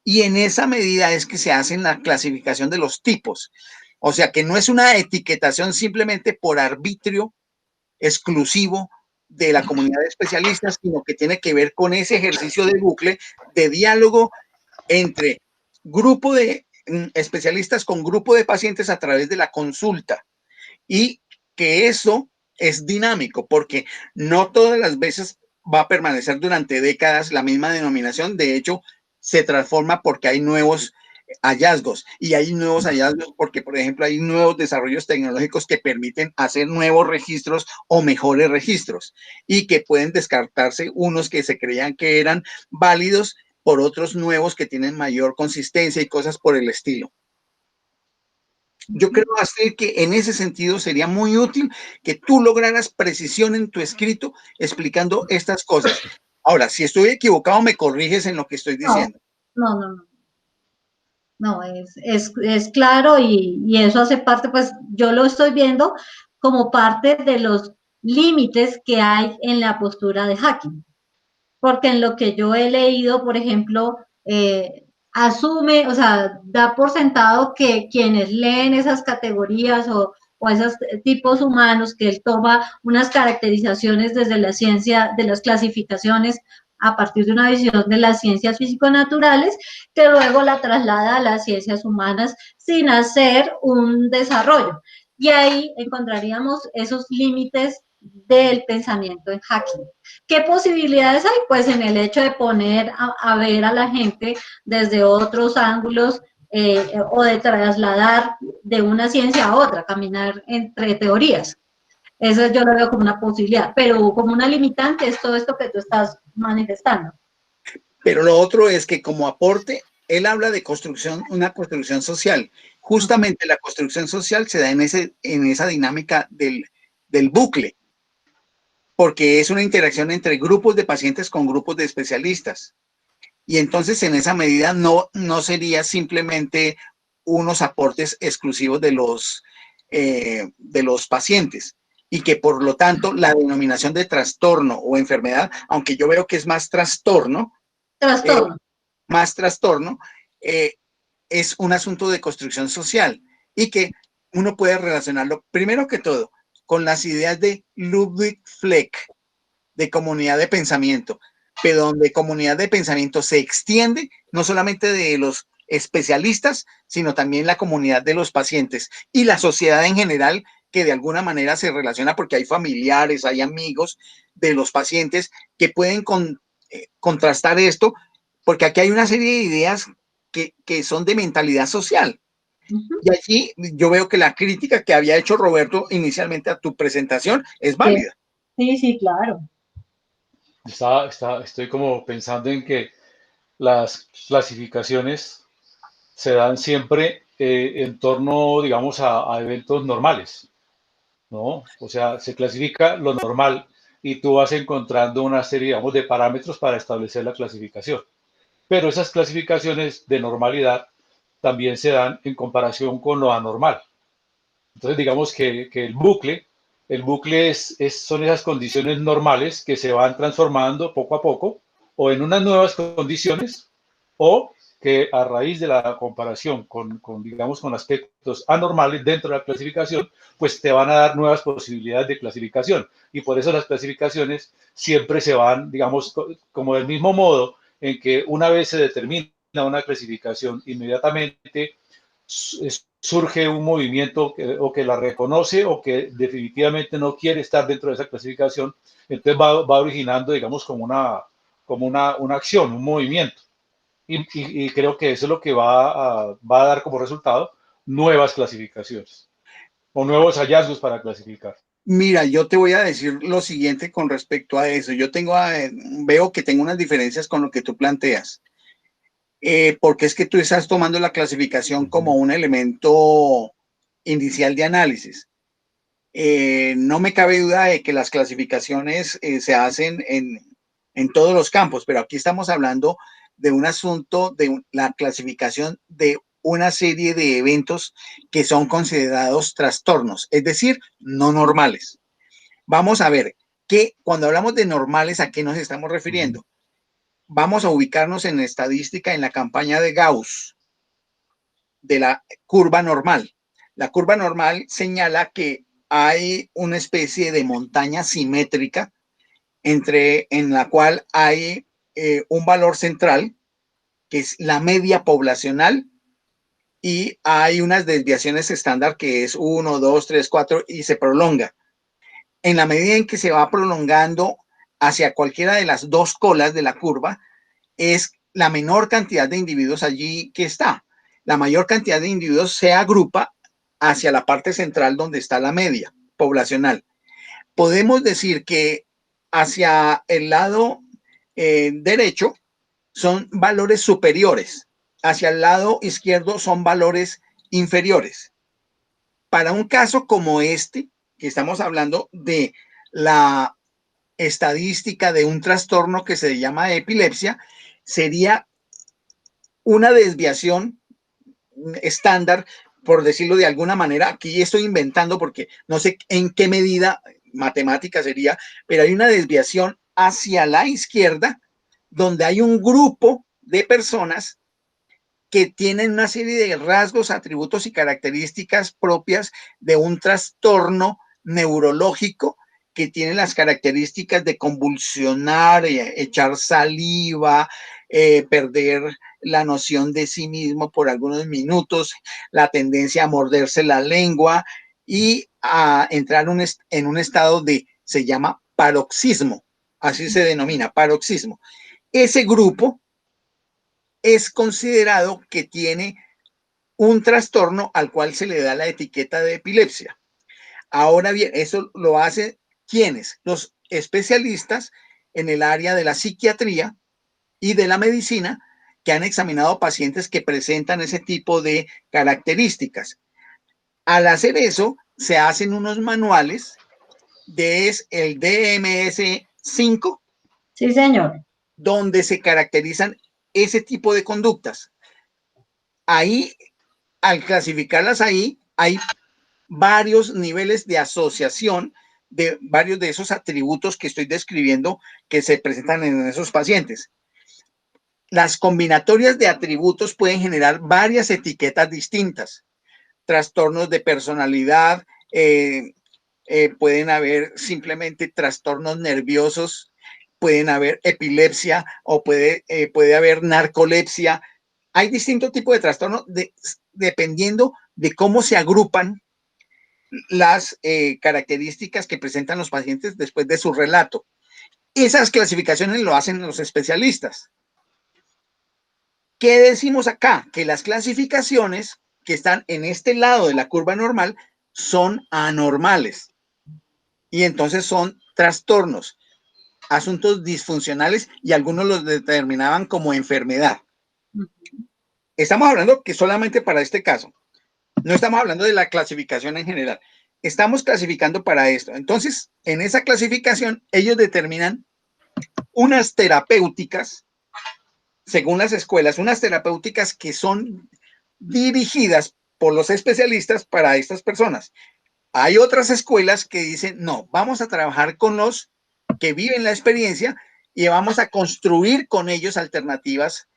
Y en esa medida es que se hace la clasificación de los tipos. O sea que no es una etiquetación simplemente por arbitrio exclusivo de la comunidad de especialistas, sino que tiene que ver con ese ejercicio de bucle de diálogo entre grupo de especialistas con grupo de pacientes a través de la consulta, y que eso es dinámico porque no todas las veces va a permanecer durante décadas la misma denominación. De hecho, se transforma porque hay nuevos hallazgos, y hay nuevos hallazgos porque, por ejemplo, hay nuevos desarrollos tecnológicos que permiten hacer nuevos registros o mejores registros, y que pueden descartarse unos que se creían que eran válidos por otros nuevos que tienen mayor consistencia y cosas por el estilo. Yo creo, Astrid, que en ese sentido sería muy útil que tú lograras precisión en tu escrito explicando estas cosas. Ahora, si estoy equivocado, me corriges en lo que estoy diciendo.
No. No, es claro, y eso hace parte, pues yo lo estoy viendo como parte de los límites que hay en la postura de Hacking. Porque en lo que yo he leído, por ejemplo, asume, o sea, da por sentado que quienes leen esas categorías o esos tipos humanos, que él toma unas caracterizaciones desde la ciencia, de las clasificaciones, a partir de una visión de las ciencias físico-naturales, que luego la traslada a las ciencias humanas sin hacer un desarrollo. Y ahí encontraríamos esos límites del pensamiento en Hacking. ¿Qué posibilidades hay? Pues en el hecho de poner a ver a la gente desde otros ángulos, o de trasladar de una ciencia a otra, caminar entre teorías. Eso yo lo veo como una posibilidad, pero como una limitante es todo esto que tú estás manifestando.
Pero lo otro es que como aporte, él habla de construcción, una construcción social. Justamente la construcción social se da en esa dinámica del bucle, porque es una interacción entre grupos de pacientes con grupos de especialistas. Y entonces en esa medida no sería simplemente unos aportes exclusivos de los pacientes, y que por lo tanto la denominación de trastorno o enfermedad, aunque yo veo que es más trastorno, más trastorno, es un asunto de construcción social, y que uno puede relacionarlo primero que todo con las ideas de Ludwig Fleck de comunidad de pensamiento, pero donde comunidad de pensamiento se extiende no solamente de los especialistas, sino también la comunidad de los pacientes y la sociedad en general, que de alguna manera se relaciona porque hay familiares, hay amigos de los pacientes que pueden contrastar esto, porque aquí hay una serie de ideas que son de mentalidad social. Y allí yo veo que la crítica que había hecho Roberto inicialmente a tu presentación es válida.
Sí, claro.
Estoy como pensando en que las clasificaciones se dan siempre en torno, digamos, a eventos normales, ¿no? O sea, se clasifica lo normal y tú vas encontrando una serie, digamos, de parámetros para establecer la clasificación. Pero esas clasificaciones de normalidad también se dan en comparación con lo anormal. Entonces, digamos que el bucle son esas condiciones normales que se van transformando poco a poco o en unas nuevas condiciones, o que a raíz de la comparación digamos, con aspectos anormales dentro de la clasificación, pues te van a dar nuevas posibilidades de clasificación. Y por eso las clasificaciones siempre se van, digamos, como del mismo modo en que una vez se determina una clasificación, inmediatamente surge un movimiento o que la reconoce o que definitivamente no quiere estar dentro de esa clasificación, entonces va originando, digamos, como una acción, un movimiento. Y creo que eso es lo que va a dar como resultado nuevas clasificaciones o nuevos hallazgos para clasificar.
Mira, yo te voy a decir lo siguiente con respecto a eso. Yo veo que tengo unas diferencias con lo que tú planteas. porque es que tú estás tomando la clasificación como un elemento inicial de análisis. No me cabe duda de que las clasificaciones se hacen en todos los campos, pero aquí estamos hablando de un asunto de la clasificación de una serie de eventos que son considerados trastornos, es decir, no normales. Vamos a ver que cuando hablamos de normales, ¿a qué nos estamos refiriendo? Vamos a ubicarnos en estadística en la campaña de Gauss de la curva normal. La curva normal señala que hay una especie de montaña simétrica en la cual hay un valor central, que es la media poblacional, y hay unas desviaciones estándar que es 1, 2, 3, 4 y se prolonga. En la medida en que se va prolongando hacia cualquiera de las dos colas de la curva, es la menor cantidad de individuos allí que está. La mayor cantidad de individuos se agrupa hacia la parte central donde está la media poblacional. Podemos decir que hacia el lado derecho son valores superiores, hacia el lado izquierdo son valores inferiores. Para un caso como este, que estamos hablando de la estadística de un trastorno que se llama epilepsia, sería una desviación estándar, por decirlo de alguna manera. Aquí estoy inventando porque no sé en qué medida matemática sería, pero hay una desviación hacia la izquierda donde hay un grupo de personas que tienen una serie de rasgos, atributos y características propias de un trastorno neurológico que tiene las características de convulsionar, echar saliva, perder la noción de sí mismo por algunos minutos, la tendencia a morderse la lengua y a entrar en un estado de, se llama paroxismo, así se denomina, paroxismo. Ese grupo es considerado que tiene un trastorno al cual se le da la etiqueta de epilepsia. Ahora bien, eso lo hacen ¿quiénes? Los especialistas en el área de la psiquiatría y de la medicina que han examinado pacientes que presentan ese tipo de características. Al hacer eso, se hacen unos manuales, es el DMS-5.
Sí, señor.
Donde se caracterizan ese tipo de conductas. Ahí, al clasificarlas ahí, hay varios niveles de asociación de varios de esos atributos que estoy describiendo que se presentan en esos pacientes. Las combinatorias de atributos pueden generar varias etiquetas distintas. Trastornos de personalidad, pueden haber simplemente trastornos nerviosos, pueden haber epilepsia o puede haber narcolepsia. Hay distintos tipos de trastornos dependiendo de cómo se agrupan las características que presentan los pacientes después de su relato. Esas clasificaciones lo hacen los especialistas. ¿Qué decimos acá? Que las clasificaciones que están en este lado de la curva normal son anormales y entonces son trastornos, asuntos disfuncionales, y algunos los determinaban como enfermedad. Estamos hablando que solamente para este caso, no estamos hablando de la clasificación en general, estamos clasificando para esto. Entonces, en esa clasificación, ellos determinan unas terapéuticas, según las escuelas, unas terapéuticas que son dirigidas por los especialistas para estas personas. Hay otras escuelas que dicen, no, vamos a trabajar con los que viven la experiencia y vamos a construir con ellos alternativas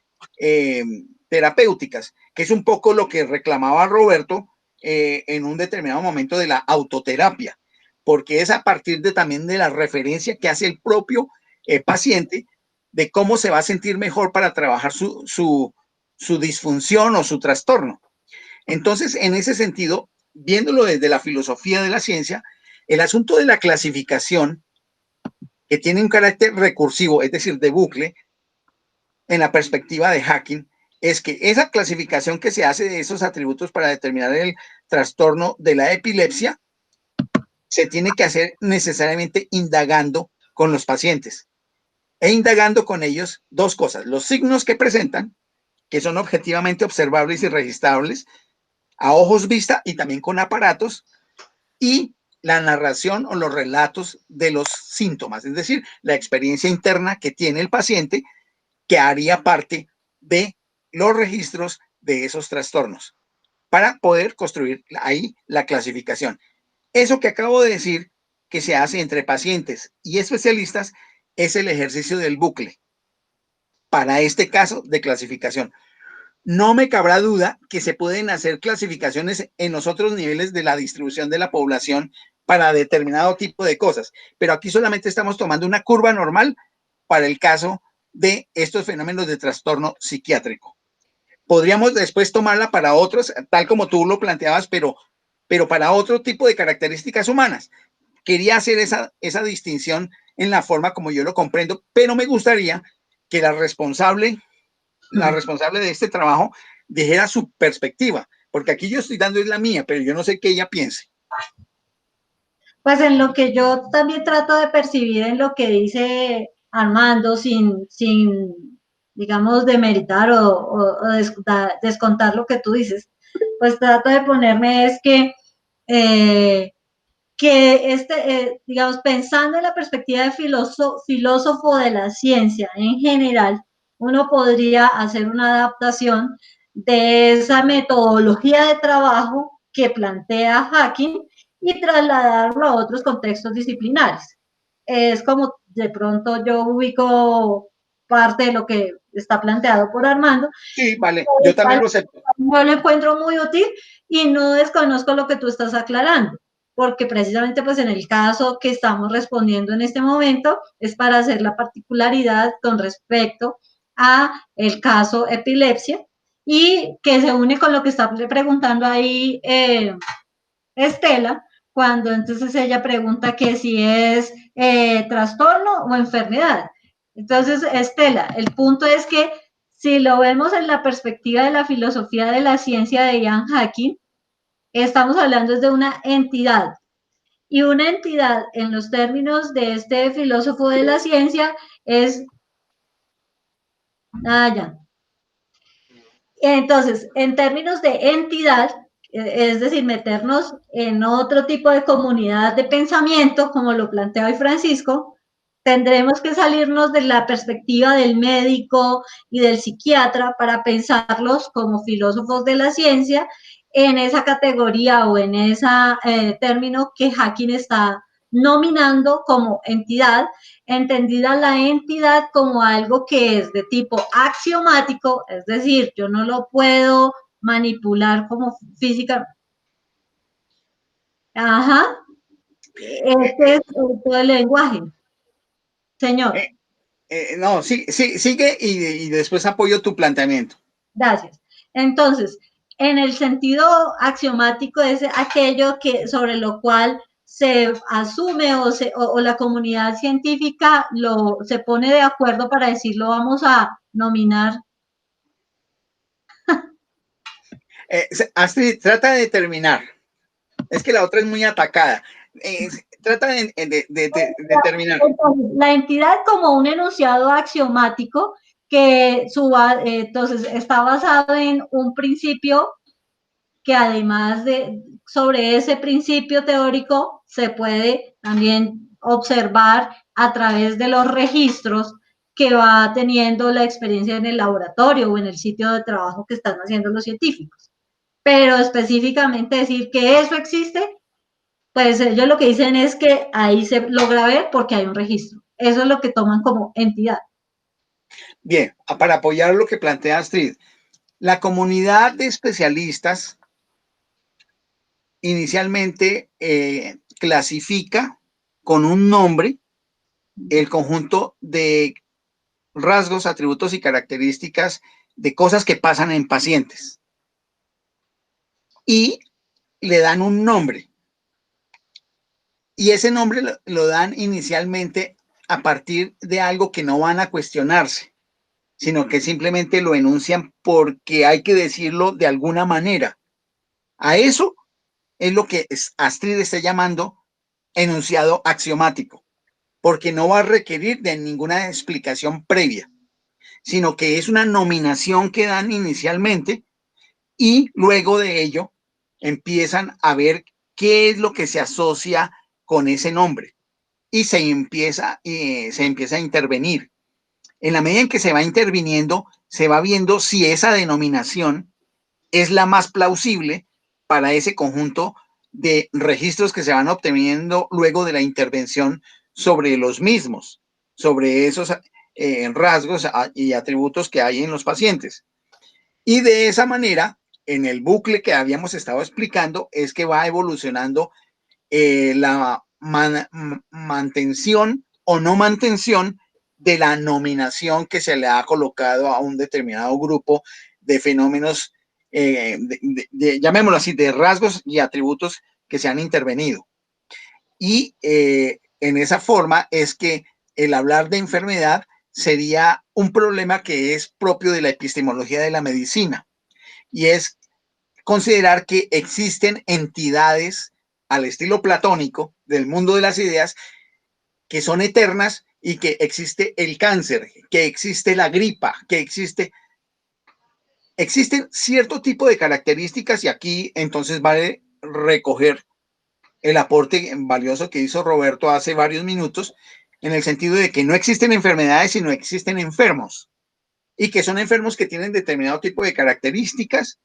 terapéuticas, que es un poco lo que reclamaba Roberto en un determinado momento de la autoterapia, porque es a partir de también de la referencia que hace el propio paciente de cómo se va a sentir mejor para trabajar su disfunción o su trastorno. Entonces, en ese sentido, viéndolo desde la filosofía de la ciencia, el asunto de la clasificación, que tiene un carácter recursivo, es decir, de bucle, en la perspectiva de Hacking, es que esa clasificación que se hace de esos atributos para determinar el trastorno de la epilepsia se tiene que hacer necesariamente indagando con los pacientes e indagando con ellos dos cosas: los signos que presentan que son objetivamente observables y registrables a ojos vista y también con aparatos, y la narración o los relatos de los síntomas, es decir, la experiencia interna que tiene el paciente que haría parte de los registros de esos trastornos para poder construir ahí la clasificación. Eso que acabo de decir que se hace entre pacientes y especialistas es el ejercicio del bucle para este caso de clasificación. No me cabrá duda que se pueden hacer clasificaciones en los otros niveles de la distribución de la población para determinado tipo de cosas, pero aquí solamente estamos tomando una curva normal para el caso de estos fenómenos de trastorno psiquiátrico. Podríamos después tomarla para otros, tal como tú lo planteabas, pero para otro tipo de características humanas. Quería hacer esa distinción en la forma como yo lo comprendo, pero me gustaría que la responsable de este trabajo dijera su perspectiva, porque aquí yo estoy dando es la mía, pero yo no sé qué ella piense.
Pues en lo que yo también trato de percibir en lo que dice Armando, sin digamos, demeritar o descontar lo que tú dices, pues trato de ponerme es que digamos, pensando en la perspectiva de filósofo de la ciencia en general, uno podría hacer una adaptación de esa metodología de trabajo que plantea Hacking y trasladarlo a otros contextos disciplinares. Es como de pronto yo ubico parte de lo que está planteado por Armando.
Sí, vale, yo también lo acepto.
Yo lo encuentro muy útil y no desconozco lo que tú estás aclarando, porque precisamente pues en el caso que estamos respondiendo en este momento es para hacer la particularidad con respecto a el caso epilepsia y que se une con lo que está preguntando ahí Estela, cuando entonces ella pregunta que si es trastorno o enfermedad. Entonces, Estela, el punto es que si lo vemos en la perspectiva de la filosofía de la ciencia de Ian Hacking, estamos hablando de una entidad. Y una entidad, en los términos de este filósofo de la ciencia, es... ya. Entonces, en términos de entidad, es decir, meternos en otro tipo de comunidad de pensamiento, como lo plantea hoy Francisco, tendremos que salirnos de la perspectiva del médico y del psiquiatra para pensarlos como filósofos de la ciencia en esa categoría o en ese término que Hacking está nominando como entidad, entendida la entidad como algo que es de tipo axiomático, es decir, yo no lo puedo manipular como física. Ajá, este es todo el lenguaje. Señor.
No, sí, sigue y después apoyo tu planteamiento.
Gracias. Entonces, en el sentido axiomático es aquello que sobre lo cual se asume o la comunidad científica se pone de acuerdo para decirlo, vamos a nominar.
Astrid, trata de terminar. Es que la otra es muy atacada. Trata de terminar.
Entonces, la entidad como un enunciado axiomático que entonces está basado en un principio que además de sobre ese principio teórico se puede también observar a través de los registros que va teniendo la experiencia en el laboratorio o en el sitio de trabajo que están haciendo los científicos. Pero específicamente decir que eso existe, pues ellos lo que dicen es que ahí se logra ver porque hay un registro. Eso es lo que toman como entidad.
Bien, para apoyar lo que plantea Astrid, la comunidad de especialistas inicialmente clasifica con un nombre el conjunto de rasgos, atributos y características de cosas que pasan en pacientes y le dan un nombre. Y ese nombre lo dan inicialmente a partir de algo que no van a cuestionarse, sino que simplemente lo enuncian porque hay que decirlo de alguna manera. A eso es lo que Astrid está llamando enunciado axiomático, porque no va a requerir de ninguna explicación previa. sino que es una nominación que dan inicialmente y luego de ello empiezan a ver qué es lo que se asocia con ese nombre y se empieza a intervenir. En la medida en que se va interviniendo, se va viendo si esa denominación es la más plausible para ese conjunto de registros que se van obteniendo luego de la intervención sobre los mismos, sobre esos rasgos y atributos que hay en los pacientes. Y de esa manera, en el bucle que habíamos estado explicando, es que va evolucionando la mantención o no mantención de la nominación que se le ha colocado a un determinado grupo de fenómenos, llamémoslo así, de rasgos y atributos que se han intervenido. Y en esa forma es que el hablar de enfermedad sería un problema que es propio de la epistemología de la medicina, y es considerar que existen entidades al estilo platónico del mundo de las ideas que son eternas y que existe el cáncer, que existe la gripa, que existen cierto tipo de características, y aquí entonces vale recoger el aporte valioso que hizo Roberto hace varios minutos, en el sentido de que no existen enfermedades, sino existen enfermos, y que son enfermos que tienen determinado tipo de características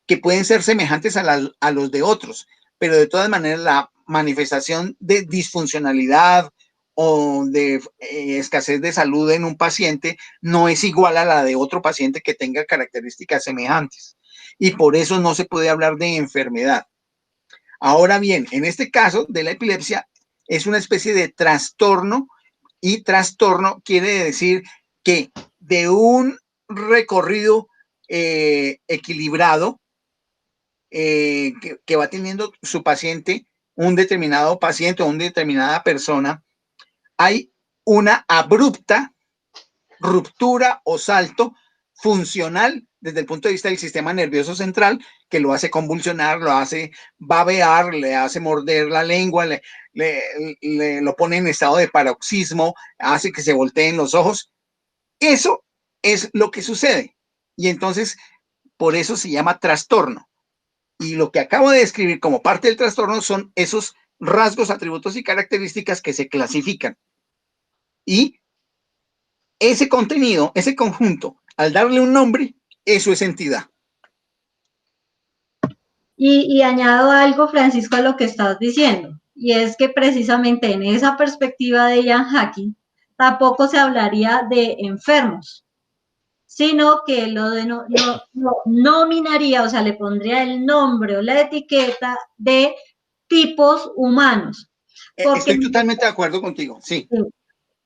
que pueden ser semejantes a los de otros, pero de todas maneras la manifestación de disfuncionalidad o de escasez de salud en un paciente no es igual a la de otro paciente que tenga características semejantes, y por eso no se puede hablar de enfermedad. Ahora bien, en este caso de la epilepsia es una especie de trastorno, y trastorno quiere decir que de un recorrido equilibrado que va teniendo su paciente, un determinado paciente o una determinada persona, hay una abrupta ruptura o salto funcional desde el punto de vista del sistema nervioso central, que lo hace convulsionar, lo hace babear, le hace morder la lengua, lo pone en estado de paroxismo, hace que se volteen los ojos. Eso es lo que sucede. Y entonces, por eso se llama trastorno. Y lo que acabo de describir como parte del trastorno son esos rasgos, atributos y características que se clasifican. Y ese contenido, ese conjunto, al darle un nombre, eso es entidad.
Y añado algo, Francisco, a lo que estás diciendo, y es que precisamente en esa perspectiva de Ian Hacking, tampoco se hablaría de enfermos, sino que lo nominaría, o sea, le pondría el nombre o la etiqueta de tipos humanos.
Porque, estoy totalmente de acuerdo contigo, sí.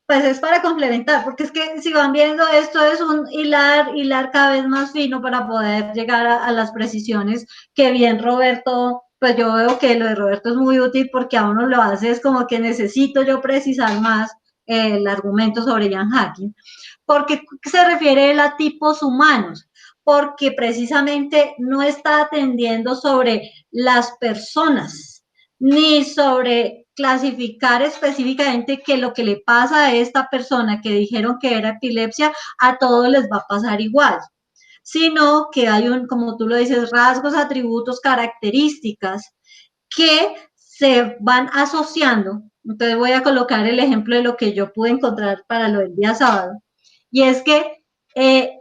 Pues es para complementar, porque es que si van viendo esto es un hilar cada vez más fino para poder llegar a las precisiones que bien Roberto, pues yo veo que lo de Roberto es muy útil porque a uno lo hace, es como que necesito yo precisar más el argumento sobre Ian Hacking, porque se refiere él a tipos humanos, porque precisamente no está atendiendo sobre las personas, ni sobre clasificar específicamente que lo que le pasa a esta persona que dijeron que era epilepsia, a todos les va a pasar igual, sino que hay como tú lo dices, rasgos, atributos, características que se van asociando. Entonces voy a colocar el ejemplo de lo que yo pude encontrar para lo del día sábado, y es que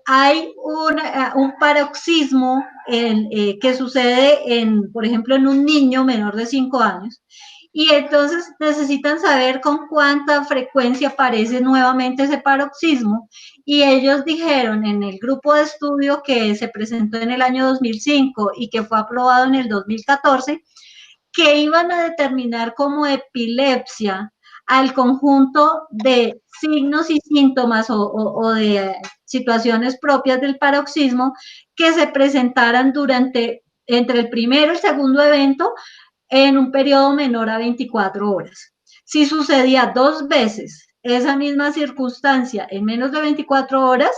hay un paroxismo que sucede, por ejemplo, en un niño menor de 5 años, y entonces necesitan saber con cuánta frecuencia aparece nuevamente ese paroxismo, y ellos dijeron en el grupo de estudio que se presentó en el año 2005 y que fue aprobado en el 2014, que iban a determinar como epilepsia al conjunto de signos y síntomas o de situaciones propias del paroxismo que se presentaran entre el primero y el segundo evento en un periodo menor a 24 horas. Si sucedía 2 veces esa misma circunstancia en menos de 24 horas,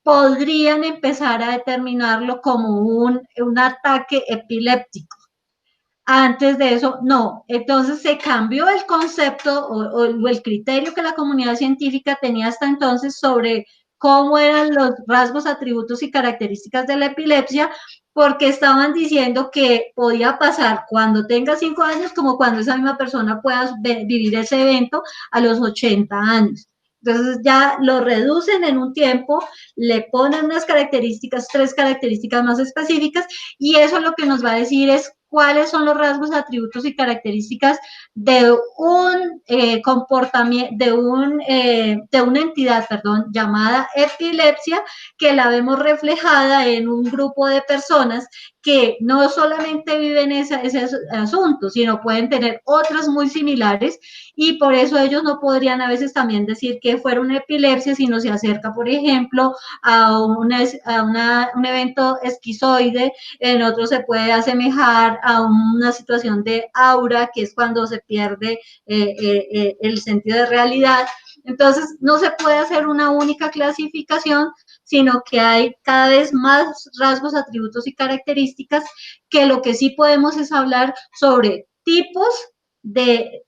podrían empezar a determinarlo como un ataque epiléptico. Antes de eso, no. Entonces se cambió el concepto o el criterio que la comunidad científica tenía hasta entonces sobre cómo eran los rasgos, atributos y características de la epilepsia, porque estaban diciendo que podía pasar cuando tenga 5 años como cuando esa misma persona pueda vivir ese evento a los 80 años. Entonces ya lo reducen en un tiempo, le ponen unas características, 3 características más específicas, y eso lo que nos va a decir es cuáles son los rasgos, atributos y características de un comportamiento, de una entidad, perdón, llamada epilepsia, que la vemos reflejada en un grupo de personas que no solamente viven ese asunto, sino pueden tener otras muy similares, y por eso ellos no podrían a veces también decir que fuera una epilepsia, sino se acerca, por ejemplo, a un evento esquizoide. En otro se puede asemejar a una situación de aura, que es cuando se pierde el sentido de realidad. Entonces, no se puede hacer una única clasificación, sino que hay cada vez más rasgos, atributos y características, que lo que sí podemos es hablar sobre tipos de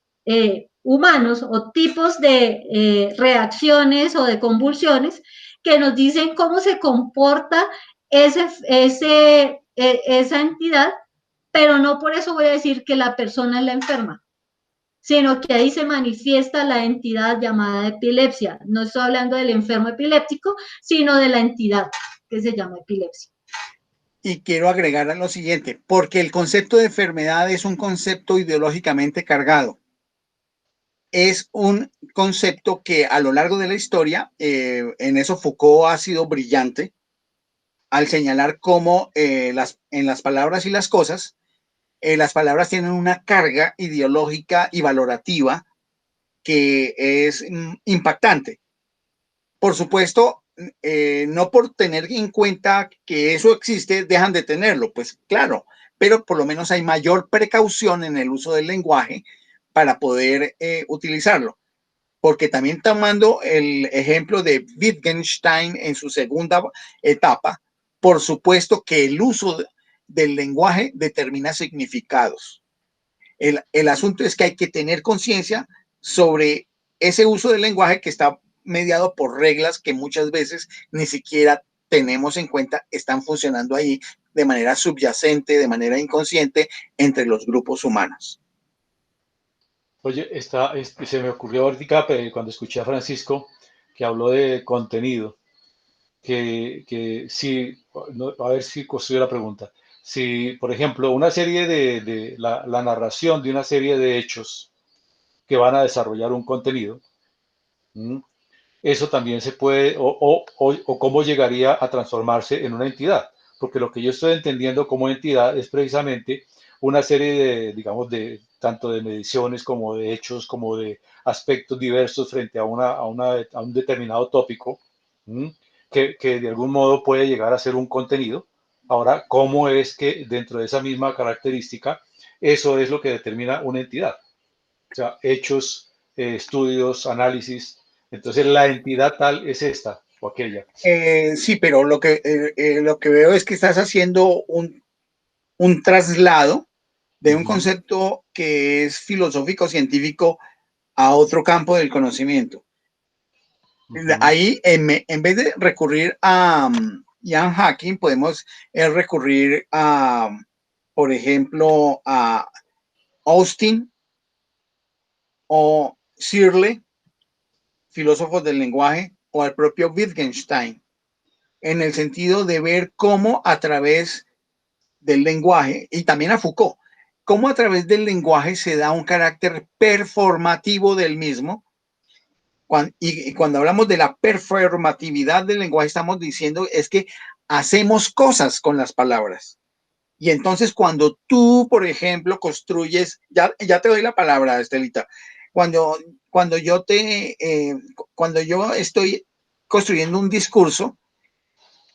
humanos o tipos de reacciones o de convulsiones que nos dicen cómo se comporta esa entidad, pero no por eso voy a decir que la persona es la enferma, sino que ahí se manifiesta la entidad llamada epilepsia. No estoy hablando del enfermo epiléptico, sino de la entidad que se llama epilepsia.
Y quiero agregar a lo siguiente, porque el concepto de enfermedad es un concepto ideológicamente cargado. Es un concepto que a lo largo de la historia, en eso Foucault ha sido brillante, al señalar cómo en las palabras y las cosas, las palabras tienen una carga ideológica y valorativa que es impactante. Por supuesto, no por tener en cuenta que eso existe, dejan de tenerlo, pues claro, pero por lo menos hay mayor precaución en el uso del lenguaje para poder utilizarlo. Porque también tomando el ejemplo de Wittgenstein en su segunda etapa, por supuesto que el uso del lenguaje determina significados. El asunto es que hay que tener conciencia sobre ese uso del lenguaje que está mediado por reglas que muchas veces ni siquiera tenemos en cuenta, están funcionando ahí de manera subyacente, de manera inconsciente entre los grupos humanos.
Oye, se me ocurrió ahorita cuando escuché a Francisco que habló de contenido, que si, no, a ver si construyo la pregunta. Si, por ejemplo, una serie de la narración de una serie de hechos que van a desarrollar un contenido, eso también se puede, o cómo llegaría a transformarse en una entidad. Porque lo que yo estoy entendiendo como entidad es precisamente una serie de, digamos, de tanto de mediciones como de hechos, como de aspectos diversos frente a un determinado tópico, que de algún modo puede llegar a ser un contenido. Ahora, ¿cómo es que dentro de esa misma característica, eso es lo que determina una entidad? O sea, hechos, estudios, análisis. Entonces, la entidad tal es esta o aquella.
Sí, pero lo que veo es que estás haciendo un traslado de un concepto que es filosófico, científico, a otro campo del conocimiento. Ahí, en vez de recurrir a Ian Hacking, podemos recurrir a, por ejemplo, a Austin o Searle, filósofos del lenguaje, o al propio Wittgenstein, en el sentido de ver cómo a través del lenguaje, y también a Foucault, cómo a través del lenguaje se da un carácter performativo del mismo. Y cuando hablamos de la performatividad del lenguaje, estamos diciendo es que hacemos cosas con las palabras. Y entonces cuando tú, por ejemplo, construyes, ya te doy la palabra, Estelita, cuando yo estoy construyendo un discurso,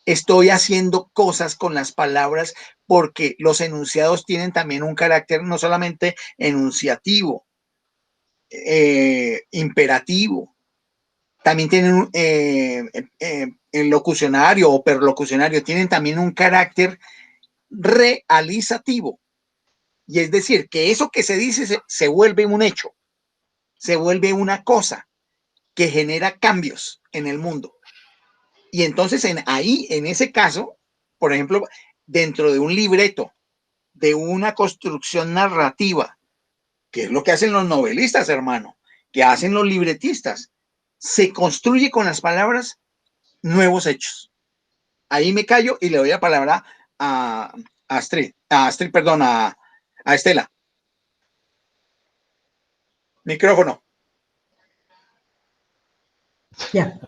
estoy haciendo cosas con las palabras, porque los enunciados tienen también un carácter no solamente enunciativo, imperativo, también tienen el locucionario o perlocucionario, tienen también un carácter realizativo. Y es decir, que eso que se dice se vuelve un hecho, se vuelve una cosa que genera cambios en el mundo. Y entonces ahí, en ese caso, por ejemplo, dentro de un libreto, de una construcción narrativa, que es lo que hacen los novelistas, hermano, que hacen los libretistas, se construye con las palabras nuevos hechos. Ahí me callo y le doy la palabra a Astrid, perdón, a Estela. Micrófono.
Ya.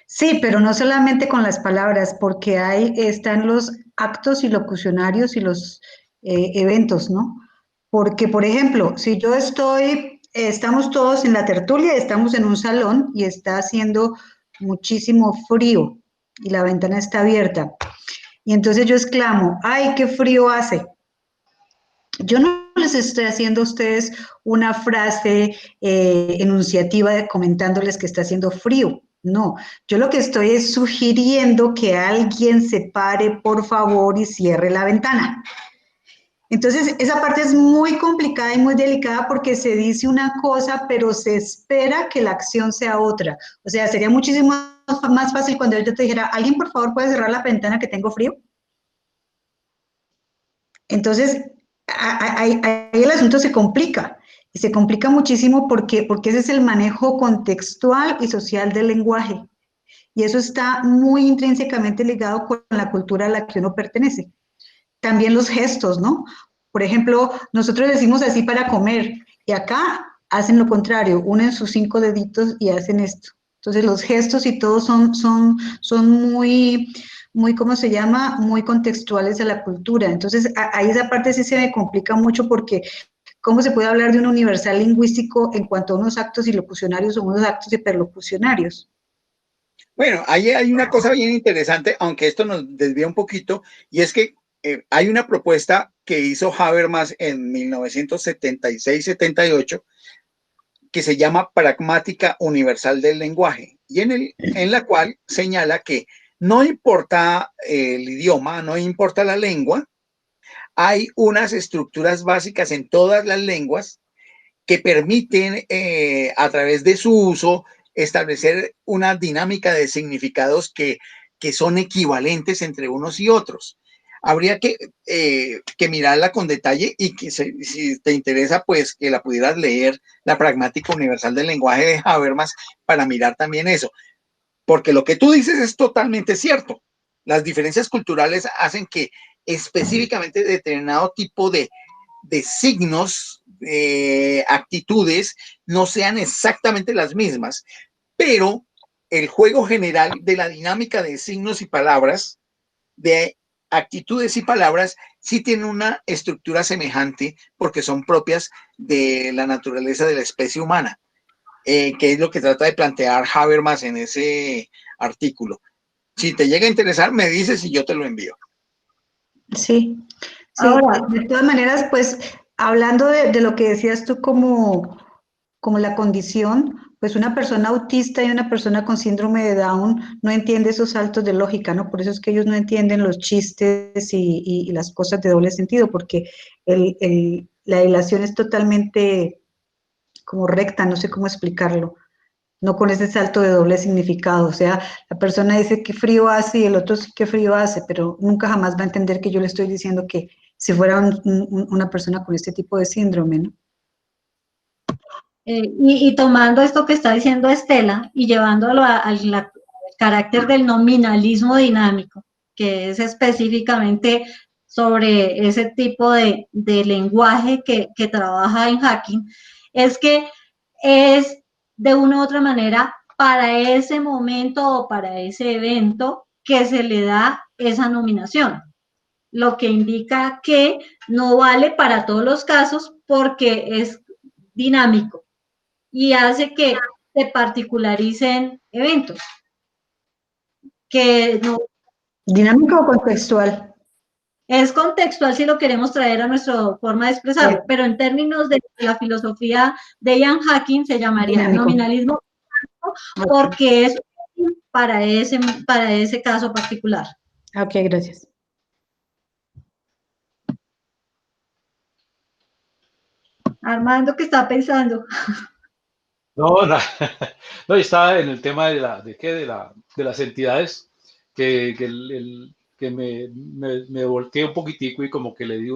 Sí, pero no solamente con las palabras, porque están los actos y locucionarios y los eventos, ¿no? Porque, por ejemplo, si yo estamos todos en la tertulia, estamos en un salón y está haciendo muchísimo frío y la ventana está abierta. Y entonces yo exclamo, ¡ay, qué frío hace! Yo no les estoy haciendo a ustedes una frase enunciativa comentándoles que está haciendo frío. No, yo lo que estoy es sugiriendo que alguien se pare, por favor, y cierre la ventana. Entonces, esa parte es muy complicada y muy delicada porque se dice una cosa, pero se espera que la acción sea otra. O sea, sería muchísimo más fácil cuando yo te dijera, ¿alguien por favor puede cerrar la ventana que tengo frío? Entonces, ahí el asunto se complica. Y se complica muchísimo porque ese es el manejo contextual y social del lenguaje. Y eso está muy intrínsecamente ligado con la cultura a la que uno pertenece. También los gestos, ¿no? Por ejemplo, nosotros decimos así para comer, y acá hacen lo contrario, unen sus 5 deditos y hacen esto. Entonces los gestos y todo son muy, ¿cómo se llama? Muy contextuales a la cultura. Entonces ahí esa parte sí se me complica mucho porque ¿cómo se puede hablar de un universal lingüístico en cuanto a unos actos ilocucionarios o unos actos hiperlocucionarios?
Bueno, ahí hay una cosa bien interesante, aunque esto nos desvía un poquito, y es que hay una propuesta que hizo Habermas en 1976-78 que se llama Pragmática Universal del Lenguaje, y en la cual señala que no importa el idioma, no importa la lengua, hay unas estructuras básicas en todas las lenguas que permiten a través de su uso establecer una dinámica de significados que son equivalentes entre unos y otros. Habría que mirarla con detalle y que si te interesa, pues que la pudieras leer, la pragmática universal del lenguaje de Habermas, para mirar también eso. Porque lo que tú dices es totalmente cierto. Las diferencias culturales hacen que específicamente determinado tipo de signos, actitudes, no sean exactamente las mismas, pero el juego general de la dinámica de signos y palabras, de actitudes y palabras, sí tiene una estructura semejante porque son propias de la naturaleza de la especie humana, que es lo que trata de plantear Habermas en ese artículo. Si te llega a interesar, me dices y yo te lo envío.
Sí, sí,
Ahora,
de todas maneras, pues hablando de lo que decías tú como la condición, pues una persona autista y una persona con síndrome de Down no entiende esos saltos de lógica, ¿no? Por eso es que ellos no entienden los chistes y las cosas de doble sentido, porque la ilación es totalmente como recta, no sé cómo explicarlo, no con ese salto de doble significado. O sea, la persona dice qué frío hace y el otro sí qué frío hace, pero nunca jamás va a entender que yo le estoy diciendo que si fuera una persona con este tipo de síndrome, ¿no?
y tomando esto que está diciendo Estela y llevándolo al carácter del nominalismo dinámico, que es específicamente sobre ese tipo de lenguaje que trabaja en Hacking, es que es de una u otra manera para ese momento o para ese evento que se le da esa nominación, lo que indica que no vale para todos los casos porque es dinámico y hace que se particularicen eventos. Que no,
¿Dinámico o contextual?
es contextual si lo queremos traer a nuestra forma de expresarlo, pero en términos de la filosofía de Ian Hacking se llamaría
Dinámico.
nominalismo porque es para ese caso particular.
Ok, gracias.
Armando, ¿qué está pensando?
No, no, yo estaba en el tema de las entidades, que me volteé un poquitico y como que le di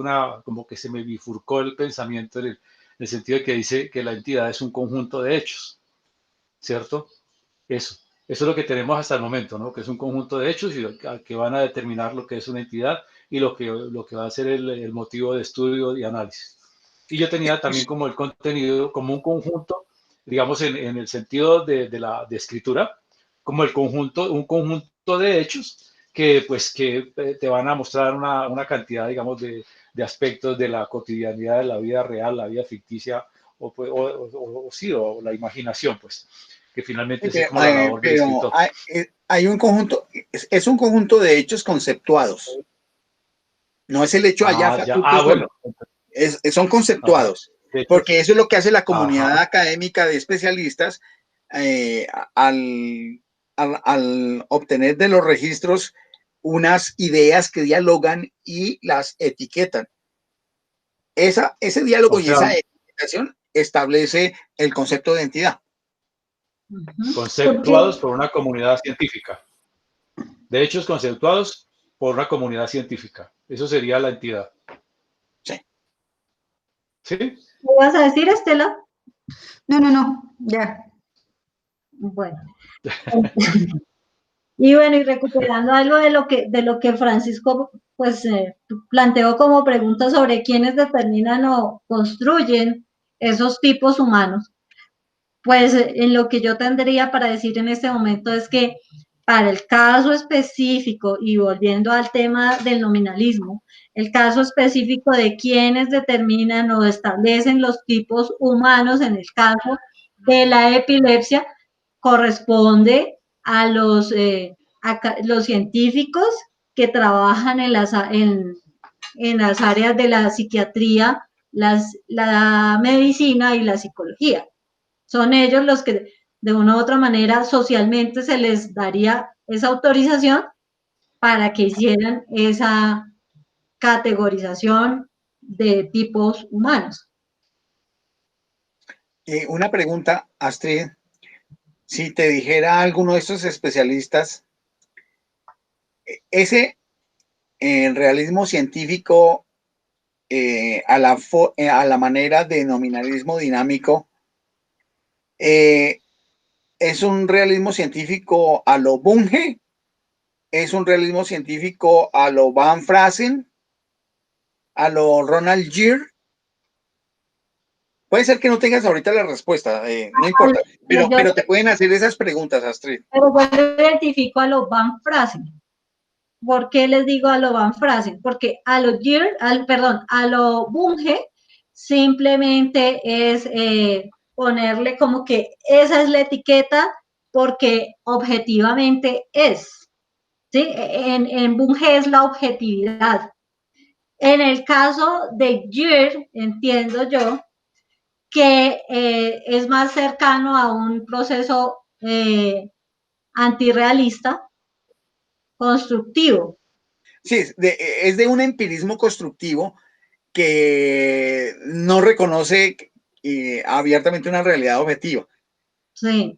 como que se me bifurcó el pensamiento en el sentido de que dice que la entidad es un conjunto de hechos, ¿cierto? Eso es lo que tenemos hasta el momento, ¿no? Que es un conjunto de hechos que van a determinar lo que es una entidad y lo que va a ser el motivo de estudio y análisis. Y yo tenía también como el contenido, como un conjunto, digamos, en el sentido de escritura, como un conjunto de hechos pues, que te van a mostrar una cantidad, digamos, de aspectos de la cotidianidad de la vida real, la vida ficticia, sí, o la imaginación, pues, que finalmente es como la labor del
Pero
escritor.
hay un conjunto, es un conjunto de hechos conceptuados. No es el hecho allá
Ya,
faculto
bueno.
solo, son
Ajá,
conceptuados,
de hecho,
porque eso es lo que hace la comunidad
ajá,
académica de especialistas eh, al, al obtener de los registros unas ideas que dialogan y las etiquetan. Ese diálogo
o
y
sea,
esa etiquetación establece el concepto de entidad.
Porque,
conceptuados por una comunidad científica. De hechos conceptuados por una comunidad científica. Eso sería la entidad.
Sí.
¿Sí?
¿qué vas a decir, Estela?
No, ya.
Bueno. Y bueno, y recuperando algo de lo que Francisco pues planteó como pregunta sobre quiénes determinan o construyen esos tipos humanos, pues en lo que yo tendría para decir en este momento es que para el caso específico, y volviendo al tema del nominalismo, el caso específico de quiénes determinan o establecen los tipos humanos en el caso de la epilepsia, corresponde a los científicos que trabajan en las áreas de la psiquiatría, la medicina y la psicología. Son ellos los que de una u otra manera socialmente se les daría esa autorización para que hicieran esa categorización de tipos humanos.
Una pregunta, Astrid. Si te dijera alguno de estos especialistas, ese realismo científico a la manera de nominalismo dinámico, ¿es un realismo científico a lo Bunge? ¿Es un realismo científico a lo Van Frasen? ¿A lo Ronald Gere? Puede ser que no tengas ahorita la respuesta, no importa, pero te pueden hacer esas preguntas, Astrid.
Pero yo identifico a los Van Frasen. ¿Por qué les digo a lo Van Frasen? Porque a lo a lo Bunge simplemente es ponerle como que esa es la etiqueta porque objetivamente es. ¿Sí? En Bunge es la objetividad. En el caso de Gere, entiendo yo, que es más cercano a un proceso antirrealista, constructivo.
Sí, es de un empirismo constructivo que no reconoce abiertamente una realidad objetiva.
Sí.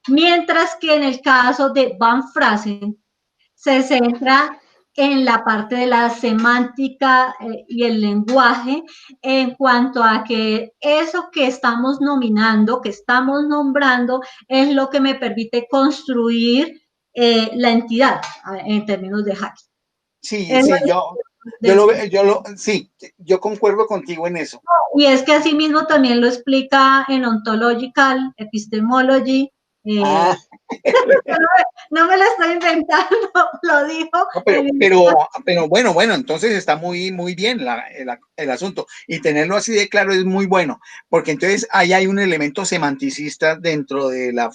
Mientras que en el caso de Van Frasen se centra en la parte de la semántica y el lenguaje en cuanto a que eso que estamos nominando, que estamos nombrando, es lo que me permite construir la entidad en términos de hacking.
Sí, sí, yo concuerdo contigo en eso.
Y es que asimismo también lo explica en Ontological Epistemology. No me lo estoy inventando, lo dijo.
No, pero bueno, entonces está muy, muy bien el asunto. Y tenerlo así de claro es muy bueno, porque entonces ahí hay un elemento semanticista dentro de la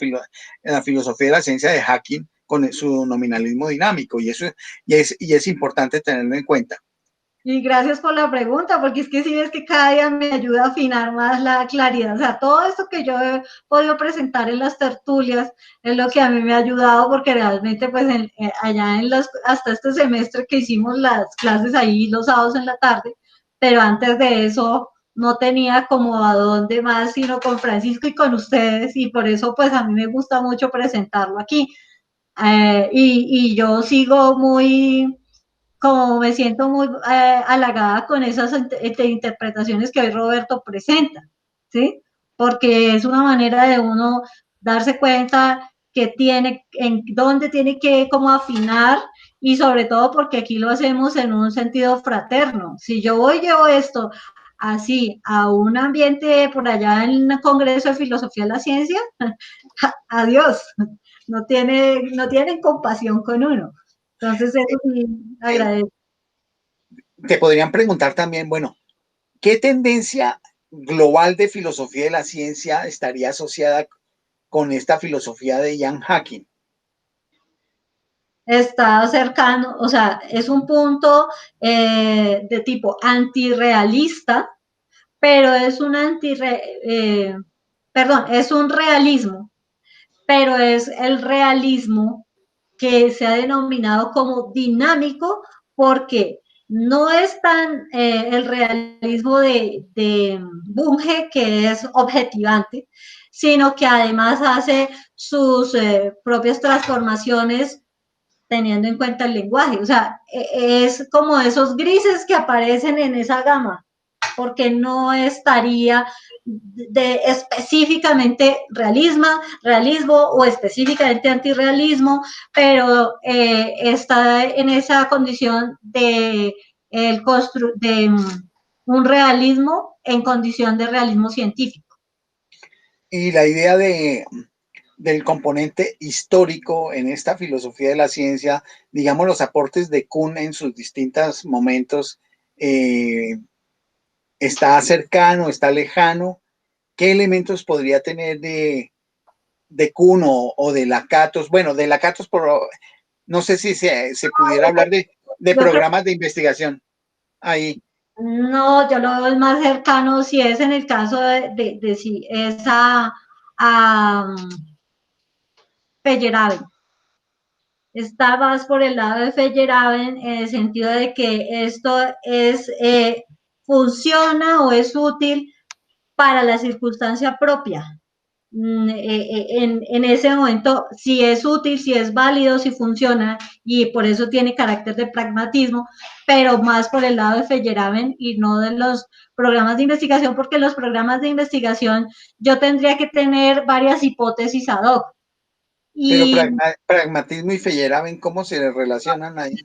filosofía de la ciencia de hacking con su nominalismo dinámico, y eso es importante tenerlo en cuenta.
Y gracias por la pregunta, porque es que sí ves que cada día me ayuda a afinar más la claridad. O sea, todo esto que yo he podido presentar en las tertulias es lo que a mí me ha ayudado, porque realmente, pues, allá hasta este semestre que hicimos las clases ahí los sábados en la tarde, pero antes de eso, no tenía como a dónde más sino con Francisco y con ustedes, y por eso pues a mí me gusta mucho presentarlo aquí. Y yo sigo muy, como me siento muy halagada con esas interpretaciones que hoy Roberto presenta, ¿sí? Porque es una manera de uno darse cuenta que tiene, en dónde tiene que como afinar, y sobre todo porque aquí lo hacemos en un sentido fraterno. Si yo voy y llevo esto así a un ambiente por allá en un congreso de filosofía de la ciencia, adiós, no tienen compasión con uno. Entonces, eso sí, agradezco.
Te podrían preguntar también, bueno, ¿qué tendencia global de filosofía de la ciencia estaría asociada con esta filosofía de Ian Hacking?
Está cercano, o sea, es un punto de tipo antirrealista, pero es un es un realismo, pero es el realismo que se ha denominado como dinámico, porque no es tan el realismo de Bunge, que es objetivante, sino que además hace sus propias transformaciones teniendo en cuenta el lenguaje. O sea, es como esos grises que aparecen en esa gama, porque no estaría de específicamente realismo o específicamente antirrealismo, pero está en esa condición de, de un realismo en condición de realismo científico.
Y la idea del componente histórico en esta filosofía de la ciencia, digamos los aportes de Kuhn en sus distintos momentos, ¿está cercano, está lejano? ¿Qué elementos podría tener de Kuhn o de Lakatos? Bueno, de Lakatos, no sé si se pudiera hablar de programas de investigación ahí.
No, yo lo veo más cercano si es en el caso de si es a Feyerabend. Está más por el lado de Feyerabend en el sentido de que esto es funciona o es útil para la circunstancia propia. En ese momento, si es útil, si es válido, si funciona, y por eso tiene carácter de pragmatismo, pero más por el lado de Feyerabend y no de los programas de investigación, porque los programas de investigación yo tendría que tener varias hipótesis ad hoc.
Pero
Y,
pragmatismo y Feyerabend, ¿cómo se relacionan ahí?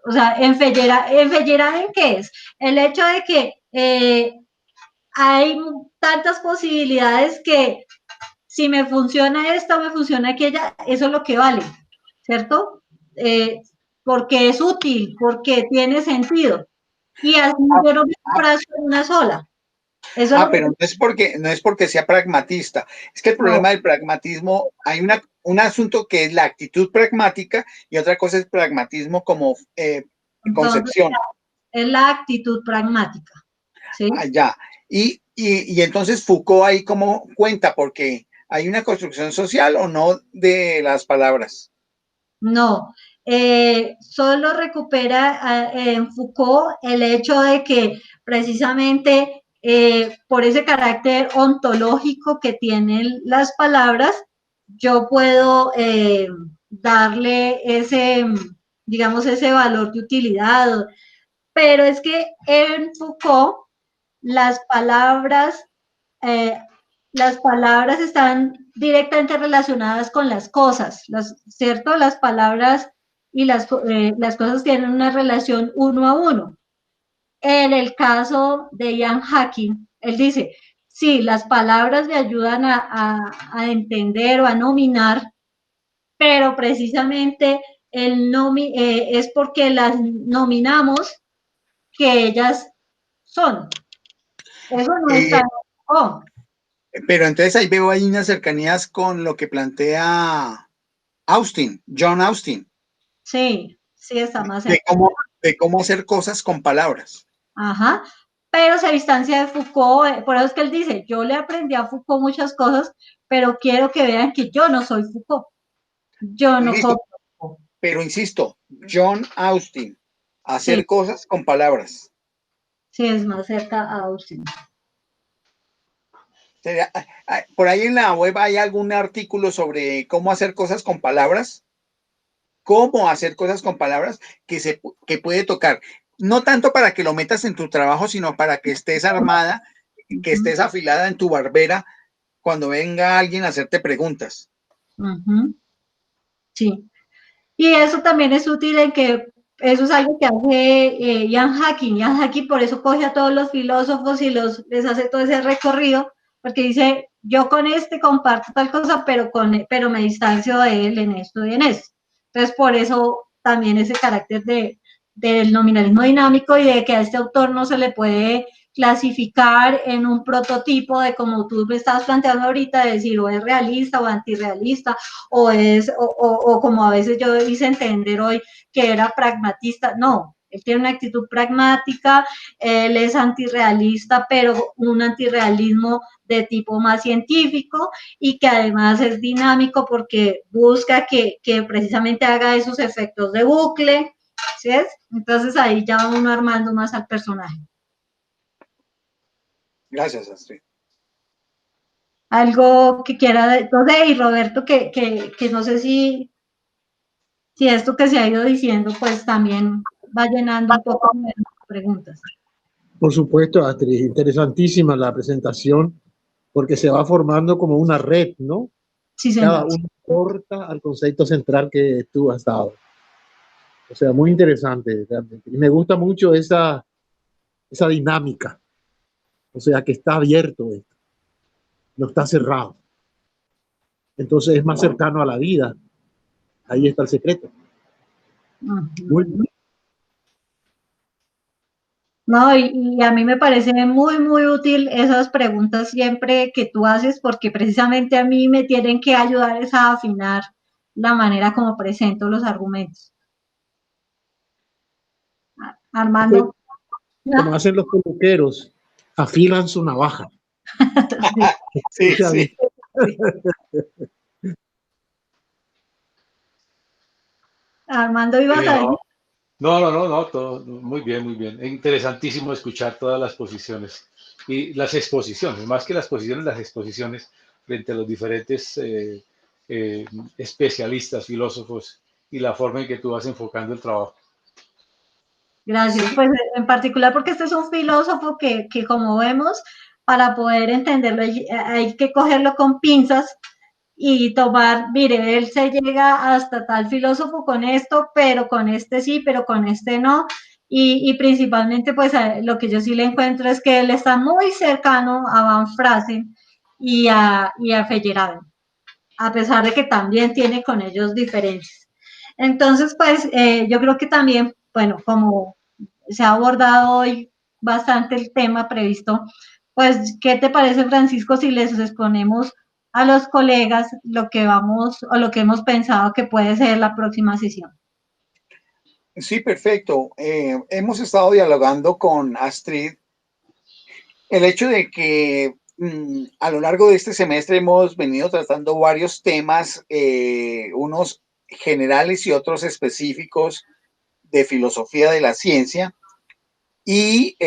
o sea, en Feyerabend, ¿qué es? El hecho de que hay tantas posibilidades que si me funciona esta o me funciona aquella, eso es lo que vale, ¿cierto? Porque es útil, porque tiene sentido. Y así yo no me frazo en una sola. Eso es lo
Pero no es porque sea pragmatista. Es que el problema del pragmatismo, hay un asunto que es la actitud pragmática y otra cosa es pragmatismo como concepción.
Es la actitud pragmática. ¿Sí?
Ya. Y entonces Foucault ahí cómo cuenta, porque hay una construcción social o no de las palabras.
No, solo recupera en Foucault el hecho de que precisamente por ese carácter ontológico que tienen las palabras, yo puedo darle ese, digamos, ese valor de utilidad. Pero es que en Foucault las palabras eh, las palabras están directamente relacionadas con las cosas, ¿cierto? Las palabras y las cosas tienen una relación uno a uno. En el caso de Ian Hacking, él dice, sí, las palabras me ayudan a entender o a nominar, pero precisamente es porque las nominamos que ellas son. Eso no está. Oh.
Pero entonces ahí veo ahí unas cercanías con lo que plantea Austin, John Austin.
Sí, sí está más
De cómo hacer cosas con palabras.
Ajá, pero se distancia de Foucault, por eso es que él dice, yo le aprendí a Foucault muchas cosas, pero quiero que vean que yo no soy Foucault. Yo no
Listo,
copio.
pero insisto, John Austin, hacer
Sí,
cosas con palabras.
Sí, es más cerca a Austin.
Por ahí en la web hay algún artículo sobre cómo hacer cosas con palabras, cómo hacer cosas con palabras que puede tocar. No tanto para que lo metas en tu trabajo, sino para que estés armada, que estés afilada en tu barbera cuando venga alguien a hacerte preguntas.
Sí. Y eso también es útil en que eso es algo que hace Ian Hacking. Ian Hacking por eso coge a todos los filósofos y les hace todo ese recorrido, porque dice, yo con este comparto tal cosa, pero me distancio de él en esto y en esto. Entonces, por eso también ese carácter del nominalismo dinámico y de que a este autor no se le puede clasificar en un prototipo de como tú me estabas planteando ahorita, de decir o es realista o antirrealista, o como a veces yo hice entender hoy que era pragmatista. No, él tiene una actitud pragmática, él es antirrealista, pero un antirrealismo de tipo más científico y que además es dinámico porque busca que precisamente haga esos efectos de bucle, ¿sí es? Entonces ahí ya va uno armando más al personaje.
Gracias, Astrid.
Algo que quiera, entonces, y Roberto, que no sé si esto que se ha ido diciendo, pues también va llenando un poco de preguntas.
Por supuesto, Astrid, interesantísima la presentación, porque se va formando como una red, ¿no?
Sí,
Cada
señor.
uno aporta al concepto central que tú has dado. O sea, muy interesante realmente. Y me gusta mucho esa dinámica. O sea, que está abierto esto, no está cerrado. Entonces es más cercano a la vida. Ahí está el secreto. Muy bien.
No, y a mí me parece muy, muy útil esas preguntas siempre que tú haces, porque precisamente a mí me tienen que ayudar a afinar la manera como presento los argumentos. Armando.
Como hacen los peluqueros, afilan su navaja.
Sí, sí.
Armando, ¿ibas a decir?
No, todo muy bien, muy bien. Es interesantísimo escuchar todas las posiciones y las exposiciones, más que las posiciones, las exposiciones frente a los diferentes especialistas, filósofos y la forma en que tú vas enfocando el trabajo.
Gracias. Pues en particular porque este es un filósofo que como vemos, para poder entenderlo hay que cogerlo con pinzas y tomar, mire, él se llega hasta tal filósofo con esto, pero con este sí, pero con este no. Y principalmente, pues lo que yo sí le encuentro es que él está muy cercano a Van Frasen y a Feyerabend, a pesar de que también tiene con ellos diferencias. Entonces, pues yo creo que también, bueno, como se ha abordado hoy bastante el tema previsto, pues, ¿qué te parece, Francisco, si les exponemos a los colegas lo que vamos o lo que hemos pensado que puede ser la próxima sesión?
Sí, perfecto. Hemos estado dialogando con Astrid. El hecho de que a lo largo de este semestre hemos venido tratando varios temas, unos generales y otros específicos de filosofía de la ciencia, y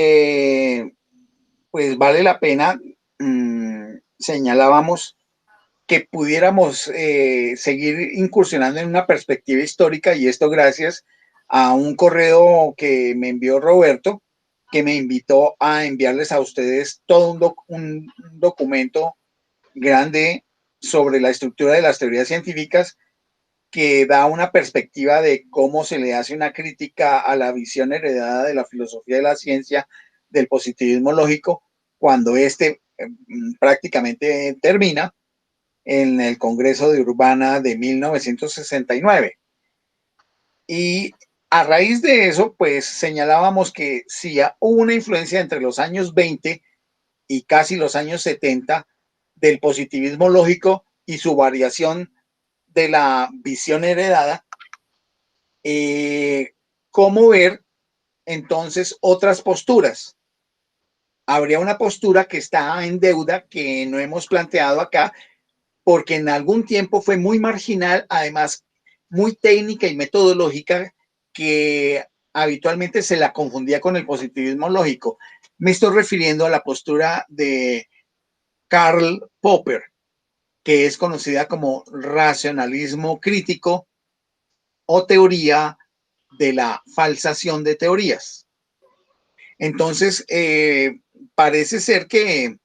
pues vale la pena, señalábamos que pudiéramos seguir incursionando en una perspectiva histórica, y esto gracias a un correo que me envió Roberto, que me invitó a enviarles a ustedes todo un documento grande sobre la estructura de las teorías científicas, que da una perspectiva de cómo se le hace una crítica a la visión heredada de la filosofía de la ciencia del positivismo lógico, cuando este prácticamente termina en el Congreso de Urbana de 1969. Y a raíz de eso, pues señalábamos que sí hubo una influencia entre los años 20 y casi los años 70 del positivismo lógico y su variación de la visión heredada. ¿Cómo ver entonces otras posturas? Habría una postura que está en deuda, que no hemos planteado acá, porque en algún tiempo fue muy marginal, además muy técnica y metodológica, que habitualmente se la confundía con el positivismo lógico. me estoy refiriendo a la postura de Karl Popper, que es conocida como racionalismo crítico o teoría de la falsación de teorías. Entonces, parece ser que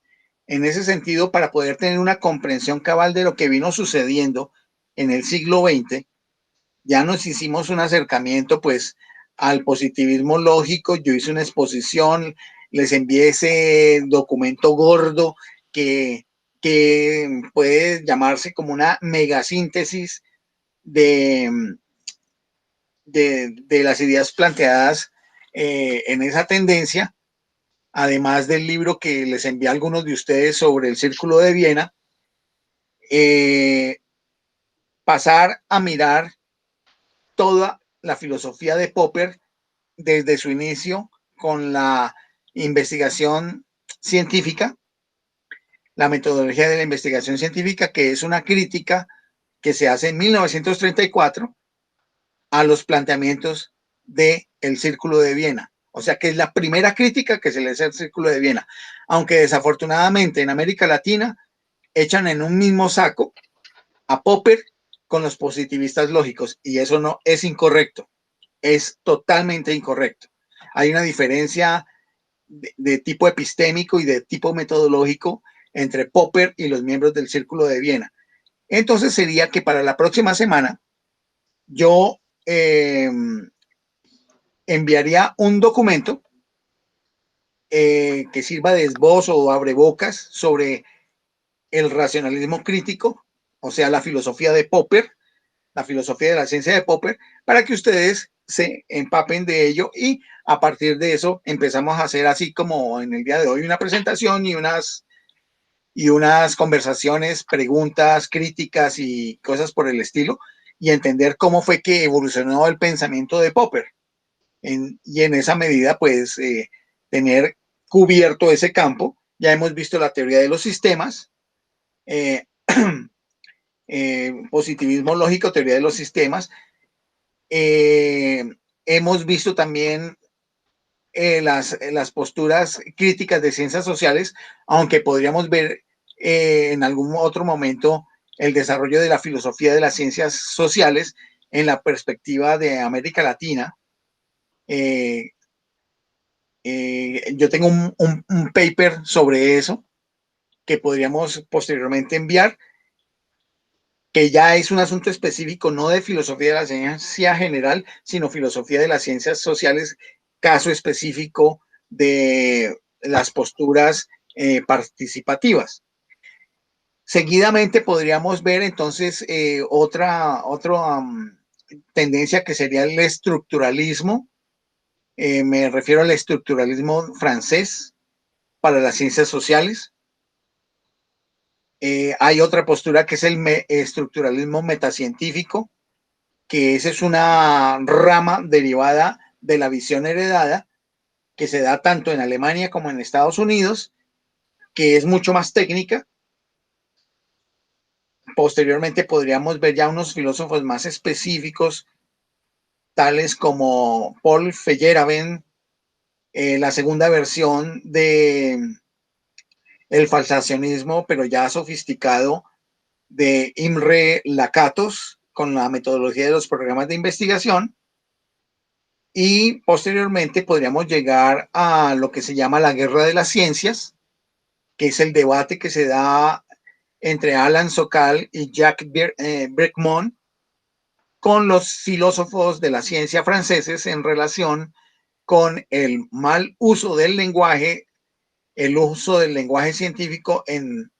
en ese sentido, para poder tener una comprensión cabal de lo que vino sucediendo en el siglo XX, ya nos hicimos un acercamiento pues al positivismo lógico. Yo hice una exposición, les envié ese documento gordo que puede llamarse como una megasíntesis de las ideas planteadas en esa tendencia, además del libro que les envié a algunos de ustedes sobre el Círculo de Viena. Pasar a mirar toda la filosofía de Popper desde su inicio con la investigación científica, la metodología de la investigación científica, que es una crítica que se hace en 1934 a los planteamientos del Círculo de Viena. O sea que es la primera crítica que se le hace al Círculo de Viena, aunque desafortunadamente en América Latina echan en un mismo saco a Popper con los positivistas lógicos, y eso no es incorrecto, es totalmente incorrecto. Hay una diferencia de tipo epistémico y de tipo metodológico entre Popper y los miembros del Círculo de Viena. Entonces sería que para la próxima semana yo enviaría un documento que sirva de esbozo o abrebocas sobre el racionalismo crítico, o sea, la filosofía de Popper, la filosofía de la ciencia de Popper, para que ustedes se empapen de ello, y a partir de eso empezamos a hacer, así como en el día de hoy, una presentación y unas conversaciones, preguntas, críticas y cosas por el estilo, y entender cómo fue que evolucionó el pensamiento de Popper. Y en esa medida, pues, tener cubierto ese campo. Ya hemos visto la teoría de los sistemas, positivismo lógico, teoría de los sistemas. Hemos visto también las posturas críticas de ciencias sociales, aunque podríamos ver en algún otro momento el desarrollo de la filosofía de las ciencias sociales en la perspectiva de América Latina. Yo tengo un paper sobre eso que podríamos posteriormente enviar, que ya es un asunto específico, no de filosofía de la ciencia general, sino filosofía de las ciencias sociales, caso específico de las posturas participativas. Seguidamente podríamos ver entonces otra tendencia, que sería el estructuralismo. Me refiero al estructuralismo francés para las ciencias sociales. Hay otra postura que es el estructuralismo metacientífico, que esa es una rama derivada de la visión heredada que se da tanto en Alemania como en Estados Unidos, que es mucho más técnica. Posteriormente podríamos ver ya unos filósofos más específicos, tales como Paul Feyerabend, la segunda versión de el falsacionismo, pero ya sofisticado, de Imre Lakatos, con la metodología de los programas de investigación. Y posteriormente podríamos llegar a lo que se llama la guerra de las ciencias, que es el debate que se da entre Alan Sokal y Jacques Bricmont con los filósofos de la ciencia franceses en relación con el mal uso del lenguaje, el uso del lenguaje científico en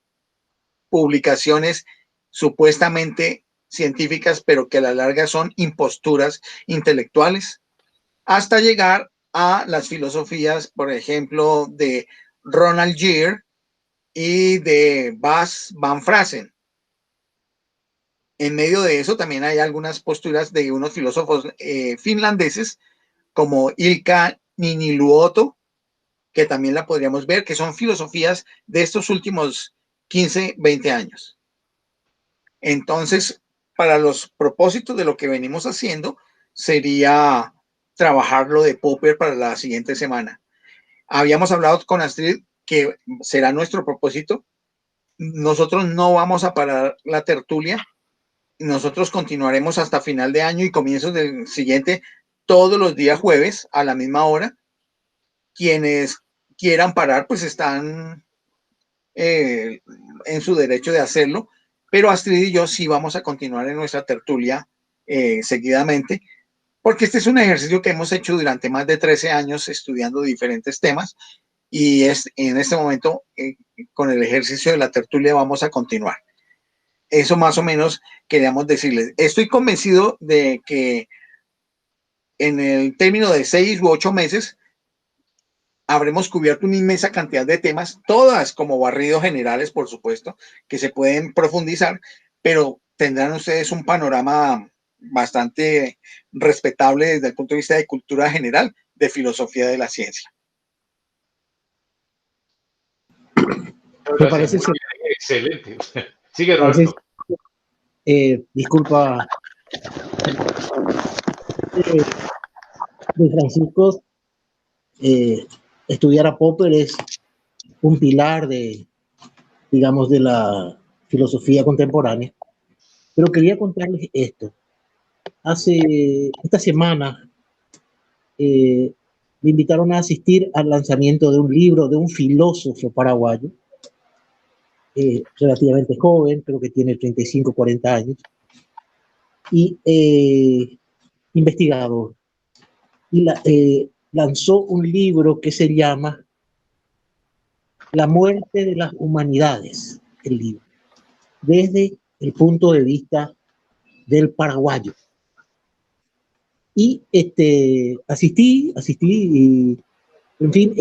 publicaciones supuestamente científicas, pero que a la larga son imposturas intelectuales, hasta llegar a las filosofías, por ejemplo, de Ronald Gere y de Bas van Fraassen. En medio de eso también hay algunas posturas de unos filósofos finlandeses como Ilkka Niiniluoto, que también la podríamos ver, que son filosofías de estos últimos 15, 20 años. Entonces, para los propósitos de lo que venimos haciendo, sería trabajar lo de Popper para la siguiente semana. habíamos hablado con Astrid que será nuestro propósito. Nosotros no vamos a parar la tertulia. Nosotros continuaremos hasta final de año y comienzos del siguiente, todos los días jueves a la misma hora. Quienes quieran parar, pues están en su derecho de hacerlo, pero Astrid y yo sí vamos a continuar en nuestra tertulia seguidamente, porque este es un ejercicio que hemos hecho durante más de 13 años estudiando diferentes temas, y en este momento con el ejercicio de la tertulia vamos a continuar. Eso más o menos queríamos decirles. Estoy convencido de que en el término de 6 u 8 meses habremos cubierto una inmensa cantidad de temas, todas como barridos generales, por supuesto, que se pueden profundizar, pero tendrán ustedes un panorama bastante respetable desde el punto de vista de cultura general, de filosofía de la ciencia.
Me parece
excelente. Sigue, Roberto.
Disculpa, de Francisco, estudiar a Popper es un pilar de, digamos, de la filosofía contemporánea. Pero quería contarles esto. Esta semana me invitaron a asistir al lanzamiento de un libro de un filósofo paraguayo, relativamente joven, creo que tiene 35, 40 años, y investigador. Y lanzó un libro que se llama La muerte de las humanidades, el libro, desde el punto de vista del paraguayo. Y asistí y, en fin,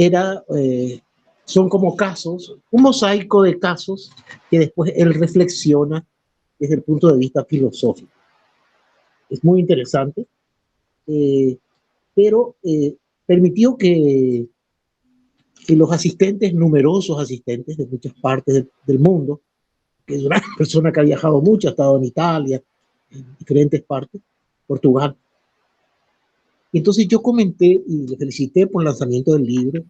son como casos, un mosaico de casos que después él reflexiona desde el punto de vista filosófico. Es muy interesante, pero permitió que los asistentes, numerosos asistentes de muchas partes del mundo, que es una persona que ha viajado mucho, ha estado en Italia, en diferentes partes, Portugal. Entonces yo comenté y le felicité por el lanzamiento del libro,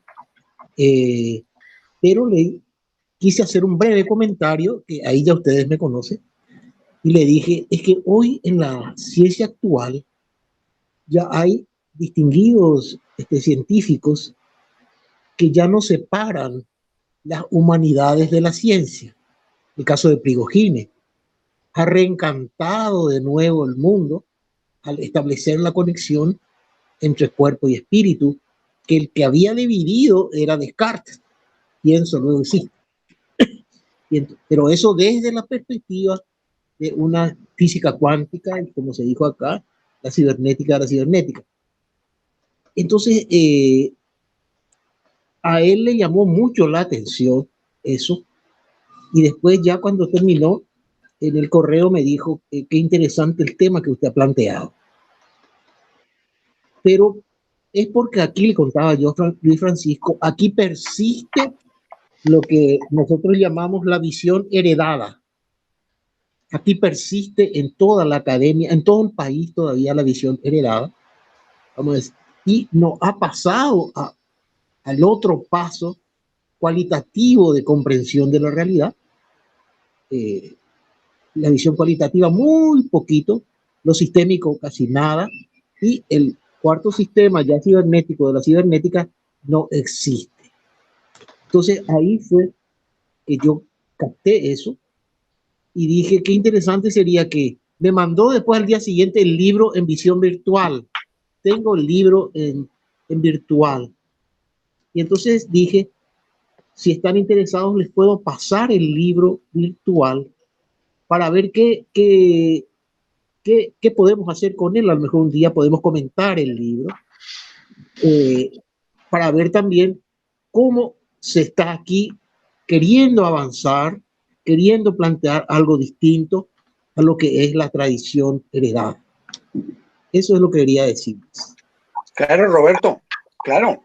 pero le quise hacer un breve comentario, que ahí ya ustedes me conocen, y le dije, es que hoy en la ciencia actual ya hay distinguidos científicos que ya no separan las humanidades de la ciencia. El caso de Prigogine ha reencantado de nuevo el mundo al establecer la conexión entre cuerpo y espíritu, que el que había dividido era Descartes, pienso, luego existe. Pero eso desde la perspectiva de una física cuántica, como se dijo acá, la cibernética de la cibernética. Entonces, a él le llamó mucho la atención eso, y después ya cuando terminó, en el correo me dijo, qué interesante el tema que usted ha planteado. Pero es porque aquí, le contaba yo, Luis Francisco, aquí persiste lo que nosotros llamamos la visión heredada. Aquí persiste en toda la academia, en todo el país todavía la visión heredada, vamos a decir, y no ha pasado al otro paso cualitativo de comprensión de la realidad. La visión cualitativa muy poquito, lo sistémico casi nada, y el cuarto sistema ya cibernético de la cibernética no existe. Entonces ahí fue que yo capté eso y dije qué interesante sería que me mandó después al día siguiente el libro en visión virtual. Tengo el libro en virtual. Y entonces dije, si están interesados les puedo pasar el libro virtual para ver qué podemos hacer con él. A lo mejor un día podemos comentar el libro, para ver también cómo se está aquí queriendo avanzar, queriendo plantear algo distinto a lo que es la tradición heredada. Eso es lo que quería decirles.
Claro, Roberto, claro.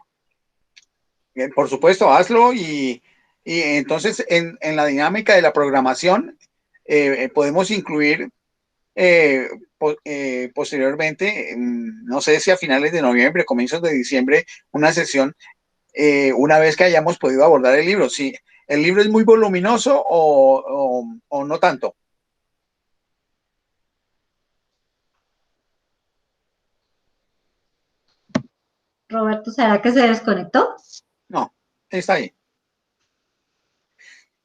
Por supuesto, hazlo y entonces en la dinámica de la programación podemos incluir posteriormente, no sé si a finales de noviembre, comienzos de diciembre, una sesión una vez que hayamos podido abordar el libro. Si el libro es muy voluminoso o no tanto.
Roberto, ¿será que se desconectó?
No, está ahí.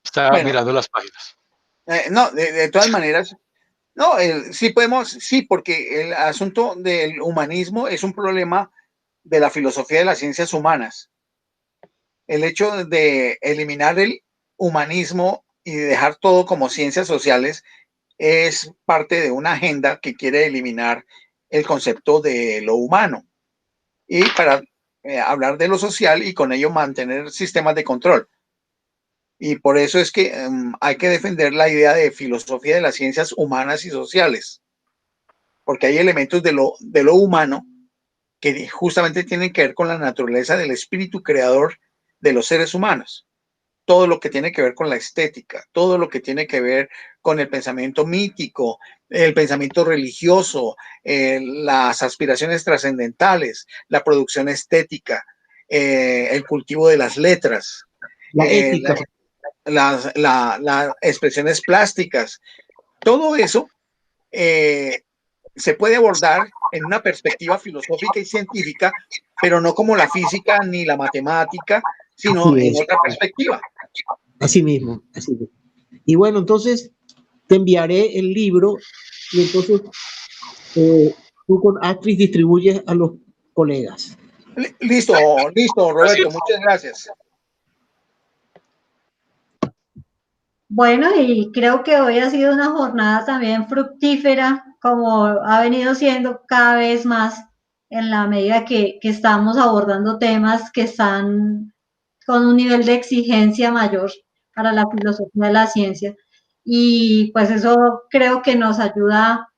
Está
Bueno,
mirando las páginas.
no, de todas maneras, no, sí podemos, sí, porque el asunto del humanismo es un problema de la filosofía de las ciencias humanas. El hecho de eliminar el humanismo y dejar todo como ciencias sociales es parte de una agenda que quiere eliminar el concepto de lo humano y para hablar de lo social y con ello mantener sistemas de control. Y por eso es que hay que defender la idea de filosofía de las ciencias humanas y sociales, porque hay elementos de lo humano que justamente tienen que ver con la naturaleza del espíritu creador de los seres humanos. Todo lo que tiene que ver con la estética, todo lo que tiene que ver con el pensamiento mítico, el pensamiento religioso, las aspiraciones trascendentales, la producción estética, el cultivo de las letras,
La ética.
las expresiones plásticas, todo eso se puede abordar en una perspectiva filosófica y científica, pero no como la física ni la matemática, sino
Así
en
es.
otra perspectiva.
Así mismo, así mismo. Y bueno, entonces te enviaré el libro y entonces tú con Actris distribuyes a los colegas.
Listo, listo,
Así
Roberto,
es.
muchas gracias.
Bueno, y creo que hoy ha sido una jornada también fructífera, como ha venido siendo cada vez más en la medida que estamos abordando temas que están con un nivel de exigencia mayor para la filosofía de la ciencia. Y pues eso creo que nos ayuda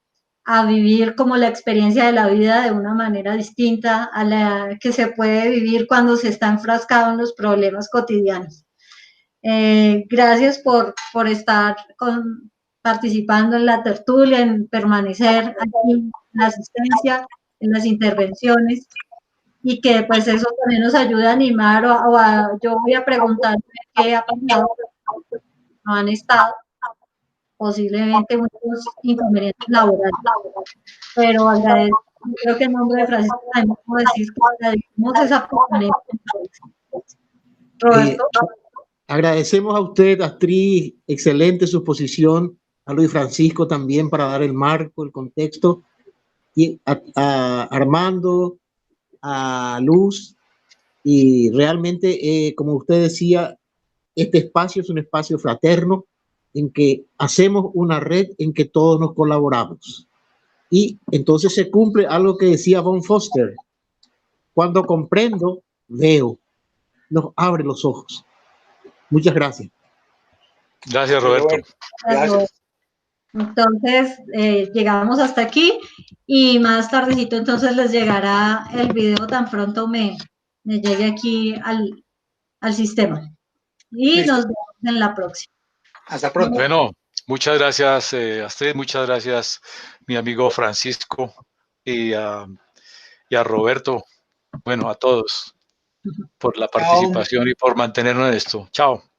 a vivir como la experiencia de la vida de una manera distinta a la que se puede vivir cuando se está enfrascado en los problemas cotidianos. Gracias por estar participando en la tertulia, en permanecer aquí en la asistencia, en las intervenciones, y que pues eso también nos ayude a animar yo voy a preguntarme qué ha pasado, no han estado, posiblemente muchos inconvenientes laborales, pero agradezco, creo que en nombre de Francisco también puedo decir que agradecemos esa permanencia. Roberto.
Agradecemos a usted, actriz, excelente su exposición, a Luis Francisco también para dar el marco, el contexto, y a Armando, a Luz, y realmente, como usted decía, este espacio es un espacio fraterno en que hacemos una red en que todos nos colaboramos. Y entonces se cumple algo que decía Von Foster: cuando comprendo, veo, nos abre los ojos. Muchas gracias.
Gracias, Roberto.
Gracias.
Entonces, llegamos hasta aquí y más tardecito entonces les llegará el video tan pronto me llegue aquí al sistema. Y
Listo.
nos vemos en la próxima.
Hasta pronto.
Bueno, muchas gracias, Astrid, muchas gracias, mi amigo Francisco, y a Roberto, bueno, a todos, por la participación y por mantenernos en esto. Chao.